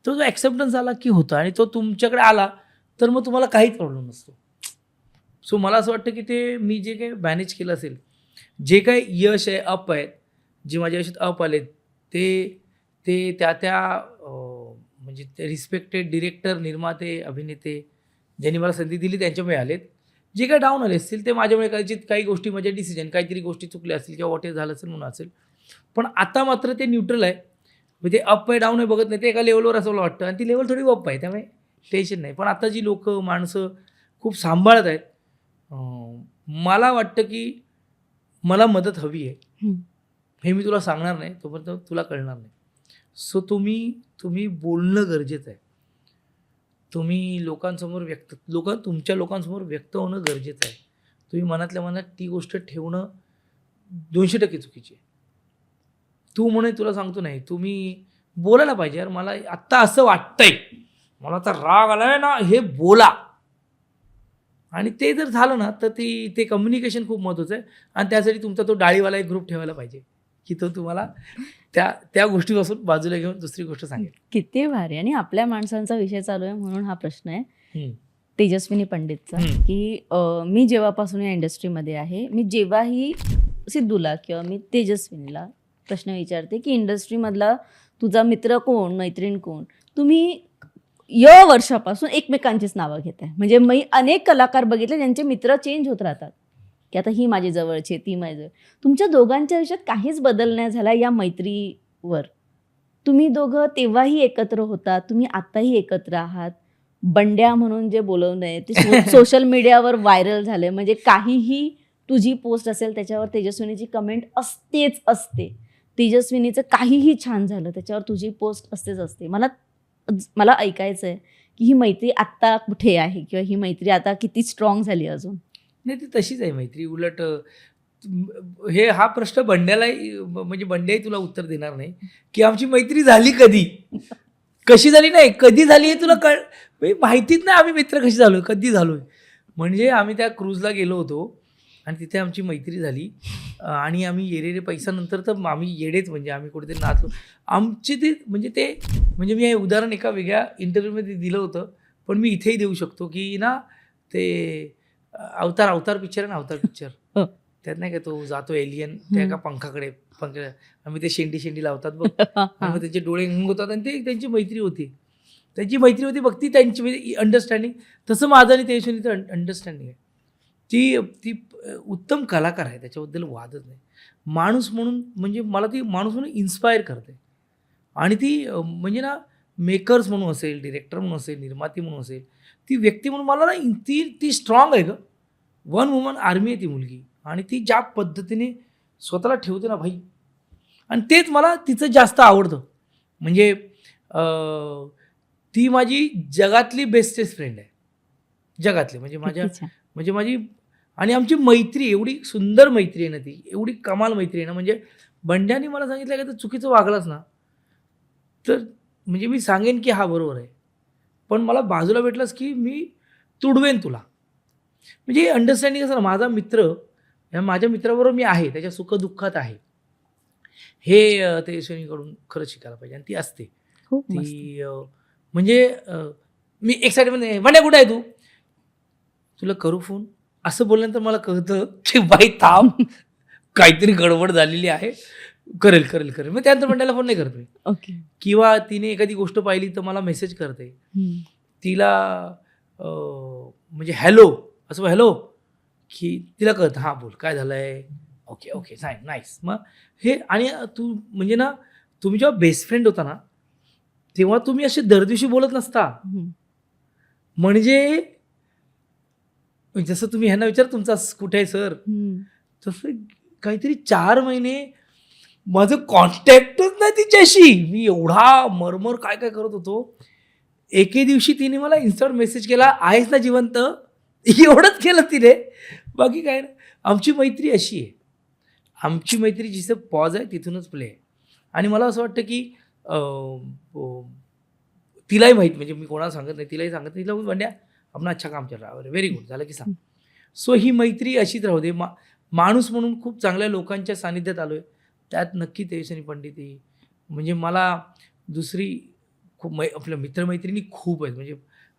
तो जो ॲक्सेप्टन्स आला की होतं, आणि तो तुमच्याकडे आला तर मग तुम्हाला काहीच प्रॉब्लेम नसतो. सो मला असं वाटतं की ते मी जे काही मॅनेज केलं असेल, जे काही यश आहे, अप आहेत, जे माझ्या आयुष्यात अप आले, ते त्या म्हणजे ते रिस्पेक्टेड डिरेक्टर, निर्माते, अभिनेते ज्यांनी मला संधी दिली त्यांच्यामुळे आलेत. जे काही डाऊन आले असतील ते माझ्यामुळे, कदाचित काही गोष्टी माझ्या डिसिजन, काहीतरी गोष्टी चुकल्या असतील किंवा वॉट झालं असेल म्हणून असेल. पण आता मात्र ते न्यूट्रल आहे. म्हणजे अप आहे डाऊन आहे बघत नाही, ते एका लेवलवर असं मला वाटतं, आणि ती लेवल थोडी अप आहे, त्यामुळे टेन्शन नाही. पण आता जी माणसं खूप सांभाळत आहेत, मला वाटतं की मला मदत हवी आहे, हे मी तुला सांगणार नाही तोपर्यंत तुला कळणार नाही. सो तुम्ही बोलणं गरजेचं आहे. तुम्ही तुमच्या लोकांसमोर व्यक्त होणं गरजेचं आहे. तुम्ही मनातल्या मनात ती गोष्ट ठेवणं 200% चुकीची आहे. तू म्हणे तुला सांगतो नाही, तुम्ही बोलायला पाहिजे, यार मला आत्ता असं वाटतंय, मला आता राग आलाय ना, हे बोला. आणि ते जर झालं ना, तर ते कम्युनिकेशन खूप महत्त्वाचं आहे. आणि त्यासाठी तुमचा तो डाळीवाला एक ग्रुप ठेवायला पाहिजे की तो तुम्हाला त्या गोष्टीपासून बाजूला घेऊन दुसरी गोष्ट सांगेल. किती भारी. आणि आपल्या माणसांचा विषय चालू आहे म्हणून हा प्रश्न आहे तेजस्विनी पंडितचा, की मी जेव्हापासून या इंडस्ट्रीमध्ये आहे, मी जेव्हाही सिद्धूला किंवा मी तेजस्विनीला प्रश्न विचारते की इंडस्ट्रीमधला तुझा मित्र कोण, मैत्रीण कोण, तुम्ही वर्षापासून एकमेकांचीच नावं घेत आहे. म्हणजे मी अनेक कलाकार बघितले ज्यांचे मित्र चेंज होत राहतात, की आता ही माझी जवळची, ती माझी जवळ. तुमच्या दोघांच्या आयुष्यात काहीच बदल नाही झाला या मैत्रीवर. तुम्ही दोघं तेव्हाही एकत्र होता, तुम्ही आत्ताही एकत्र आहात. बंड्या म्हणून जे बोलवणं आहे ते सोशल मीडियावर व्हायरल झालंय. म्हणजे काहीही तुझी पोस्ट असेल त्याच्यावर तेजस्विनीची कमेंट असतेच असते. तेजस्विनीचं काहीही छान झालं त्याच्यावर तुझी पोस्ट असतेच असते. मला ऐकायचं आहे की ही मैत्री आत्ता कुठे आहे किंवा ही मैत्री आता किती स्ट्रॉंग झाली अजून? नाही, ती तशीच आहे मैत्री. उलट हे हा प्रश्न बंड्यालाही म्हणजे बंड्याही तुला उत्तर देणार नाही की आमची मैत्री झाली कधी, कशी झाली नाही, कधी झाली हे तुला म्हणजे माहितीच नाही आम्ही मित्र कशी झालोय, कधी झालोय. म्हणजे आम्ही त्या क्रूजला गेलो होतो आणि तिथे आमची मैत्री झाली आणि आम्ही येरेरे पैशानंतर तर आम्ही येडेच, म्हणजे आम्ही कुठेतरी नाचलो. आमची ती म्हणजे मी हे उदाहरण एका वेगळ्या इंटरव्ह्यूमध्ये दिलं होतं, पण मी इथेही देऊ शकतो की ना ते अवतार पिक्चर आहे ना, अवतार पिक्चर, हो. त्यात नाही का तो जातो एलियन त्या एका पंखाकडे आम्ही ते शेंडी लावतात बघ आणि मग त्यांचे डोळे गुंग होतात आणि ते त्यांची मैत्री होती. बघ ती त्यांची म्हणजे अंडरस्टँडिंग. तसं माझं आणि तेजस्विनीचं अंडरस्टँडिंग आहे. ती उत्तम कलाकार आहे, त्याच्याबद्दल वादच नाही. माणूस म्हणून म्हणजे मला ती माणूस म्हणून इन्स्पायर करते आणि ती म्हणजे ना मेकर्स म्हणून असेल, डिरेक्टर म्हणून असेल, निर्माती म्हणून असेल, ती व्यक्ती म्हणून मला ना ती स्ट्रॉंग आहे गं. वन वुमन आर्मी आहे ती मुलगी आणि ती ज्या पद्धतीने स्वतःला ठेवते ना भाई, आणि तेच मला तिचं जास्त आवडतं. म्हणजे ती माझी जगातली बेस्टेस्ट फ्रेंड आहे, जगातली म्हणजे माझी. आणि आमची मैत्री एवढी सुंदर मैत्री आहे ना, ती एवढी कमाल मैत्री आहे ना. म्हणजे बंड्याने मला सांगितलं का तर चुकीचं वागलास ना तर म्हणजे मी सांगेन की हा बरोबर आहे, पण मला बाजूला भेटलास की मी तुडवेन तुला. म्हणजे अंडरस्टँडिंग असं ना, माझा मित्र माझ्या मित्राबरोबर मी आहे, त्याच्या सुखदुःखात आहे, हे तेजस्विनीकडून खरंच शिकायला पाहिजे आणि ती असते. ती म्हणजे मी एक्साइटमेंट, बंड्या कुठे आहे तू, तुला करू फोन असं बोलल्यानंतर मला कळतं की बाई थांब, काहीतरी गडबड झालेली आहे, करेल. मग त्यानंतर बंड्याला फोन नाही करत मी. ओके. किंवा तिने एखादी गोष्ट पाहिली तर मला मेसेज करते. तिला म्हणजे हॅलो की तिला कळतं, हां बोल काय झालंय, ओके नाईस. मग हे आणि तू म्हणजे ना, तुम्ही जेव्हा बेस्ट फ्रेंड होता ना तेव्हा तुम्ही असे दर दिवशी बोलत नसता. म्हणजे जसं तुम्ही ह्यांना विचार तुमचा कुठे आहे सर, तसं काहीतरी 4 महिने माझं कॉन्टॅक्टच नाही तिच्याशी. मी एवढा मरमर काय करत होतो. एके दिवशी तिने मला इन्स्टावर मेसेज केला, आहेस ना जिवंत, एवढंच केलं तिने, बाकी काय नाही. आमची मैत्री अशी आहे, आमची मैत्री जिथं पॉज आहे तिथूनच प्ले आहे. आणि मला असं वाटतं की तिलाही माहीत, म्हणजे मी कोणाला सांगत नाही, तिलाही सांगत नाही, तिला बंड्या आपण अच्छा काम चल रहा है, व्हेरी गुड, झालं की सांग. सो ही मैत्री अशीच राहू दे. माणूस म्हणून खूप चांगल्या लोकांच्या सानिध्यात आलो आहे, त्यात नक्की तेजस्विनी पंडित ही म्हणजे मला दुसरी खूप आपल्या मित्रमैत्रिणी खूप आहेत, म्हणजे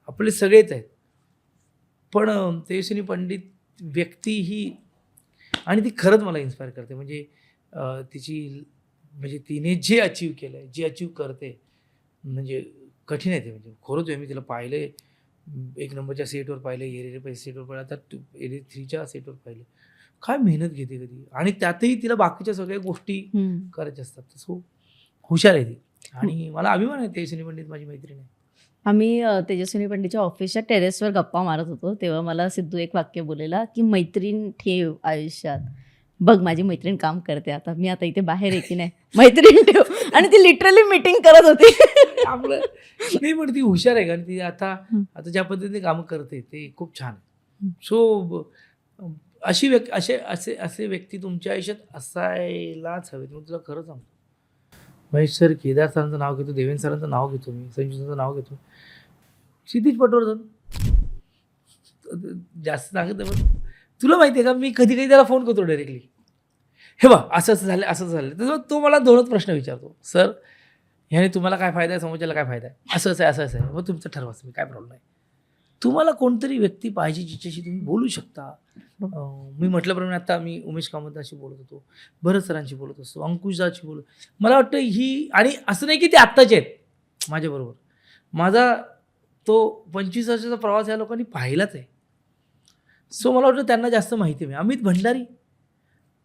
आपले सगळेच आहेत, पण तेजस्विनी पंडित व्यक्ती ही आणि ती खरंच मला इन्स्पायर करते. म्हणजे तिची म्हणजे तिने जे अचीव केलं आहे, जे अचीव करते, म्हणजे कठीण आहे ते. म्हणजे खरंच आहे, मी तिला पाहिलं 1 नंबरच्या सेटवर पाहिलं, येरेरे पैसे सेटवर पाहिलं, आता येरे 3च्या सेटवर पाहिलं. काय मेहनत घेते कधी, आणि त्यातही तिला बाकीच्या सगळ्या गोष्टी करायच्या असतात. सो हुशार आहे ती आणि मला अभिमान आहे तेजस्विनी पंडित माझी मैत्रीण आहे. आम्ही तेजस्विनी पंडितच्या ऑफिसच्या टेरेसवर गप्पा मारत होतो, तेव्हा मला सिद्धू एक वाक्य बोललेला की मैत्रीण ठेव आयुष्यात. बघ माझी मैत्रीण काम करते, आता मी आता इथे बाहेर आहे की नाही, मैत्रीण ठेव. आणि ती लिटरली मीटिंग करत होती. आपलं नाही, पण ती हुशार आहे, कारण ती आता ज्या पद्धतीने कामं करते ते खूप छान आहे. सो अशी असे व्यक्ती तुमच्या आयुष्यात असायलाच हवेत. मी तुला खरं सांगतो, महेश सर, केदार सरांचं नाव घेतो, देवेंद्र सरांचं नाव घेतो, मी संजू सरांचं नाव घेतो, क्षितिज पटवर्धन जास्त सांगत नाही, पण तुला माहिती आहे का, मी कधी त्याला फोन करतो डायरेक्टली, हे बा असं झालं तर तो मला 2च प्रश्न विचारतो, सर ह्याने तुम्हाला काय फायदा आहे, समोरच्याला काय फायदा आहे, असं आहे, मग तुमचं ठरवायचं, मी काय प्रॉब्लेम नाही. तुम्हाला कोणतरी व्यक्ती पाहिजे जिच्याशी तुम्ही बोलू शकता. मी म्हटल्याप्रमाणे आता मी उमेश कामताशी बोलत होतो, भरत सरांशी बोलत असतो, अंकुशदाशी बोलत. मला वाटतं ही, आणि असं नाही की ते आत्ताचे आहेत माझ्याबरोबर, माझा तो 25 वर्षाचा प्रवास या लोकांनी पाहिलाच आहे. सो मला वाटतं त्यांना जास्त माहिती आहे. अमित भंडारी,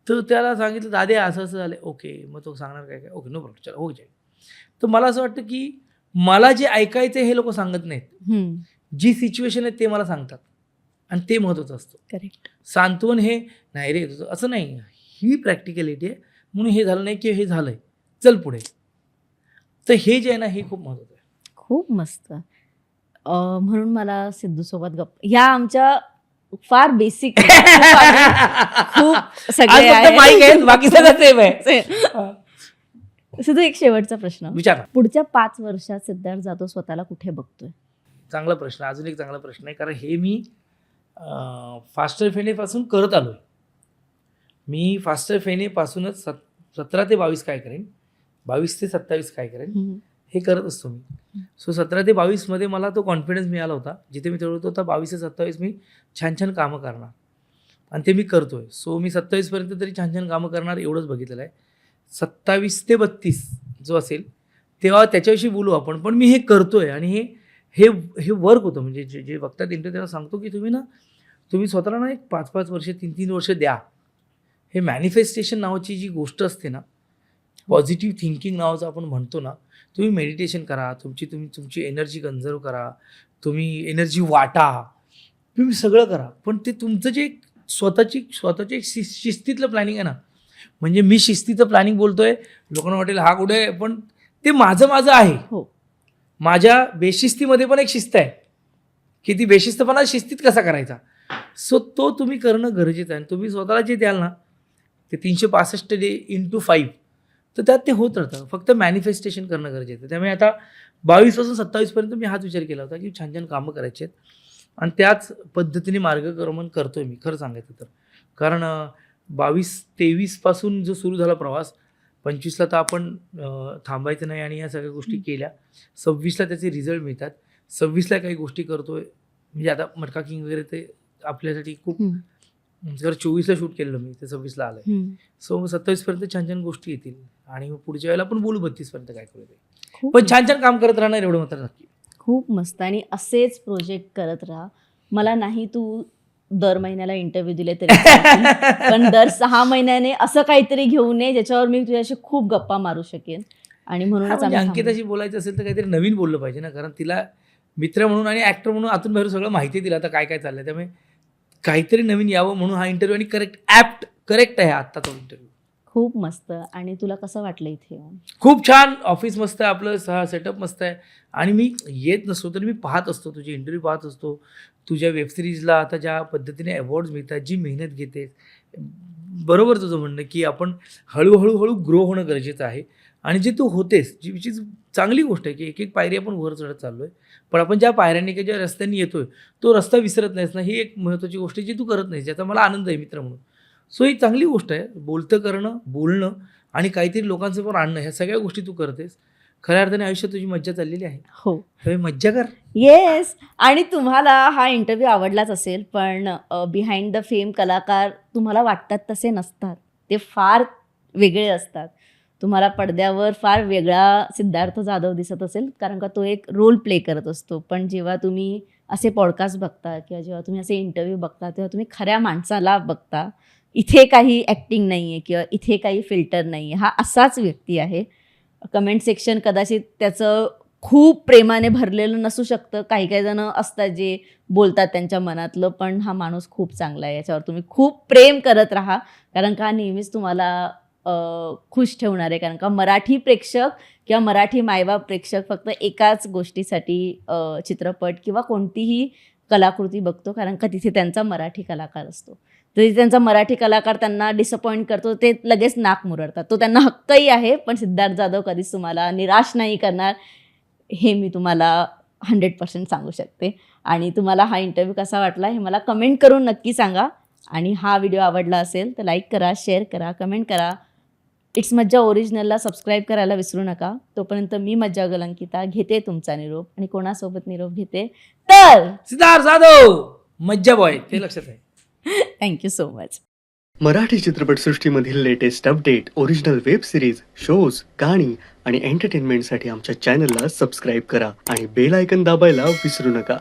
तर त्याला सांगितलं दादे असं झालं, ओके, मग तो सांगणार काय ओके नो प्रॉब्लेम, चला हो जाईल. तर मला असं वाटतं की मला जे ऐकायचं हे लोक सांगत नाहीत, जी सिच्युएशन आहे ते मला सांगतात, आणि ते महत्त्वाचं असतं. करेक्ट. सांत्वन हे नाही रे असं नाही, ही प्रॅक्टिकलिटी आहे, म्हणून हे झालं नाही की हे झालंय, चल पुढे. तर हे जे आहे ना, हे खूप महत्त्वाचं आहे. खूप मस्त. म्हणून मला सिद्धूसोबत ह्या आमच्या फार बेसिक खूप आज सगळे फक्त माईक आहे, बाकी सगळं सेम आहे. आहे. सिद्धू, एक शेवटचा प्रश्न. विचार. पुढच्या 5 वर्षात सिद्धार्थ जाधव स्वतःला कुठे बघतोय? चांगला प्रश्न, अजून एक चांगला प्रश्न आहे, कारण हे मी फास्टर फेनेपासून करत आलोय. मी फास्टर फेनेपासूनच 17 ते 22 काय करेन, 22 ते 27 काय करेन हे करत असतो मी. सो 17 ते 22 मध्ये मला तो कॉन्फिडन्स मिळाला होता, जिथे मी ठरवतो होता 22 ते 27 मी छान छान कामं करणार, आणि ते मी करतोय. सो मी 27 पर्यंत तरी छान छान कामं करणार एवढंच बघितलेलं आहे. 27 ते 32 जो असेल तेव्हा त्याच्याविषयी बोलू आपण, पण मी हे करतोय आणि हे हे हे वर्क होतं. म्हणजे जे जे बघतात इंटरव्ह्यू त्यांना सांगतो की तुम्ही स्वतःला ना एक 5-5 वर्ष 3-3 वर्ष द्या. हे मॅनिफेस्टेशन नावाची जी गोष्ट असते ना, पॉझिटिव्ह थिंकिंग नावाचं आपण म्हणतो ना, तुम्ही मेडिटेशन करा, तुमची एनर्जी कन्झर्व करा, तुम्ही एनर्जी वाटा, तुम्ही सगळं करा, पण ते तुमचं जे स्वतःची एक शिस्तीतलं प्लॅनिंग आहे ना, म्हणजे मी शिस्तीचं प्लॅनिंग बोलतोय, लोकांना वाटेल हा कुठे आहे, पण ते माझं आहे. हो. माझ्या बेशिस्तीमध्ये पण एक शिस्त आहे की ती बेशिस्तपणा शिस्तीत कसा करायचा. सो तो तुम्ही करणं गरजेचं आहे. तुम्ही स्वतःला जे द्याल ना, ते 365 डे इंटू 5, तर त्यात ते होत राहतं. फक्त मॅनिफेस्टेशन करणं गरजेचं आहे. त्यामुळे आता 22 पासून 27 पर्यंत मी हाच विचार केला होता की छान छान कामं करायची आहेत, आणि त्याच पद्धतीने मार्गक्रमण करतोय मी, खरं सांगायचं तर. कारण 22-23 पासून जो सुरू झाला प्रवास, 25ला तर आपण थांबायचं नाही आणि या सगळ्या गोष्टी केल्या. 26ला त्याचे रिझल्ट मिळतात. 26ला काही गोष्टी करतोय, म्हणजे आता मटका किंग वगैरे ते आपल्यासाठी खूप, जर 24ला शूट केलेलं मी, ते 26ला आलंय. सो 27 पर्यंत छान छान गोष्टी येतील, आणि मग पुढच्या वेळेला आपण बोलू 32 पर्यंत काय करू ते. पण छान छान काम करत राहणार एवढं मात्र नक्की. खूप मस्त. आणि असेच प्रोजेक्ट करत राहा. मला नाही तू दर महिन्याला इंटरव्ह्यू दिले तरी चालतील, पण दर 6 महिन्याने असं काहीतरी घेऊन ये ज्याच्यावर मी तुझ्याशी खूप गप्पा मारू शकेन. आणि म्हणूनच आम्ही अंकिताशी बोलायचं असेल तर काहीतरी नवीन बोललं पाहिजे ना, कारण तिला मित्र म्हणून आणि ऍक्टर म्हणून आतून बाहेर सगळं माहिती आहे तिला आता काय काय चाललंय. त्यामुळे काहीतरी नवीन यावं म्हणून हा इंटरव्ह्यू, आणि करेक्ट आहे आत्ता तो इंटरव्ह्यू. खूप मस्त. आणि तुला कसं वाटलं इथे येऊन? खूप छान. ऑफिस मस्त आहे आपलं, सेटअप मस्त आहे, आणि मी येत नसतो तरी मी पाहत असतो, तुझे इंटरव्ह्यू पाहत असतो. तुझ्या वेबसिरीजला आता ज्या पद्धतीने अवॉर्ड्स मिळतात, जी मेहनत घेते, बरोबर तुझं म्हणणं की आपण हळूहळू ग्रो होणं गरजेचं आहे. आणि जे तू होतेस, जी चांगली गोष्ट आहे की एक एक पायरी आपण वर चढत चाललोय, पण आपण ज्या पायऱ्यांनी किंवा ज्या रस्त्यांनी येतोय तो रस्ता विसरत नाहीस ना, ही एक महत्त्वाची गोष्ट आहे जी तू करत नाहीस, ज्याचा मला आनंद आहे मित्र म्हणून. सो ही चांगली गोष्ट आहे. बोलणं आणि काहीतरी लोकांसमोर आणणं, ह्या सगळ्या गोष्टी तू करतेस. खऱ्या अर्थाने आयुष्यात तुझी मज्जा चाललेली आहे. हो, हे मज्जा कर. येस. आणि तुम्हाला हा इंटरव्ह्यू आवडलाच असेल, पण बिहाइंड द फेम कलाकार तुम्हाला वाटतात तसे नसतात, ते फार वेगळे असतात. तुम्हाला पडद्यावर फार वेगळा सिद्धार्थ जाधव दिसत असेल, कारण का तो एक रोल प्ले करत असतो. पण जेव्हा तुम्ही असे पॉडकास्ट बघता किंवा जेव्हा तुम्ही असे इंटरव्ह्यू बघता, तेव्हा तुम्ही खऱ्या माणसाला बघता. इथे काही ॲक्टिंग नाही आहे किंवा इथे काही फिल्टर नाही आहे, हा असाच व्यक्ती आहे. कमेंट सेक्शन कदाचित त्याचं खूप प्रेमाने भरलेलं नसू शकतं, काही काही जण असतात जे बोलतात त्यांच्या मनातलं, पण हा माणूस खूप चांगला आहे. याच्यावर तुम्ही खूप प्रेम करत राहा, कारण का नेहमीच तुम्हाला खुश ठेवणार आहे. कारण का मराठी प्रेक्षक किंवा मराठी मायबाप प्रेक्षक फक्त एकाच गोष्टीसाठी चित्रपट किंवा कोणतीही कलाकृती बघतो, कारण का तिथे त्यांचा मराठी कलाकार असतो. तरी त्यांचा मराठी कलाकार त्यांना डिसअपॉइंट करतो, ते लगेच नाक मुरडतात. तो त्यांना हक्कही आहे, पण सिद्धार्थ जाधव कधीच तुम्हाला निराश नाही करणार, हे मी तुम्हाला 100% सांगू शकते. आणि तुम्हाला हा इंटरव्ह्यू कसा वाटला हे मला कमेंट करून नक्की सांगा. आणि हा व्हिडिओ आवडला असेल तर लाईक करा, शेअर करा, कमेंट करा. इट्स मज्जा ओरिजिनलला सबस्क्राईब करायला विसरू नका. तोपर्यंत मी मज्जा गलंकिता घेते तुमचा निरोप. आणि कोणासोबत निरोप घेते तर सिद्धार्थ जाधव, मज्जा बॉय, ते लक्षात आहे. Thank you so much. मराठी चित्रपटसृष्टीमधील latest update, original web series, shows, गाणी आणि एंटरटेनमेंटसाठी आमच्या चॅनलला सबस्क्राईब करा आणि बेल आयकन दाबायला विसरू नका.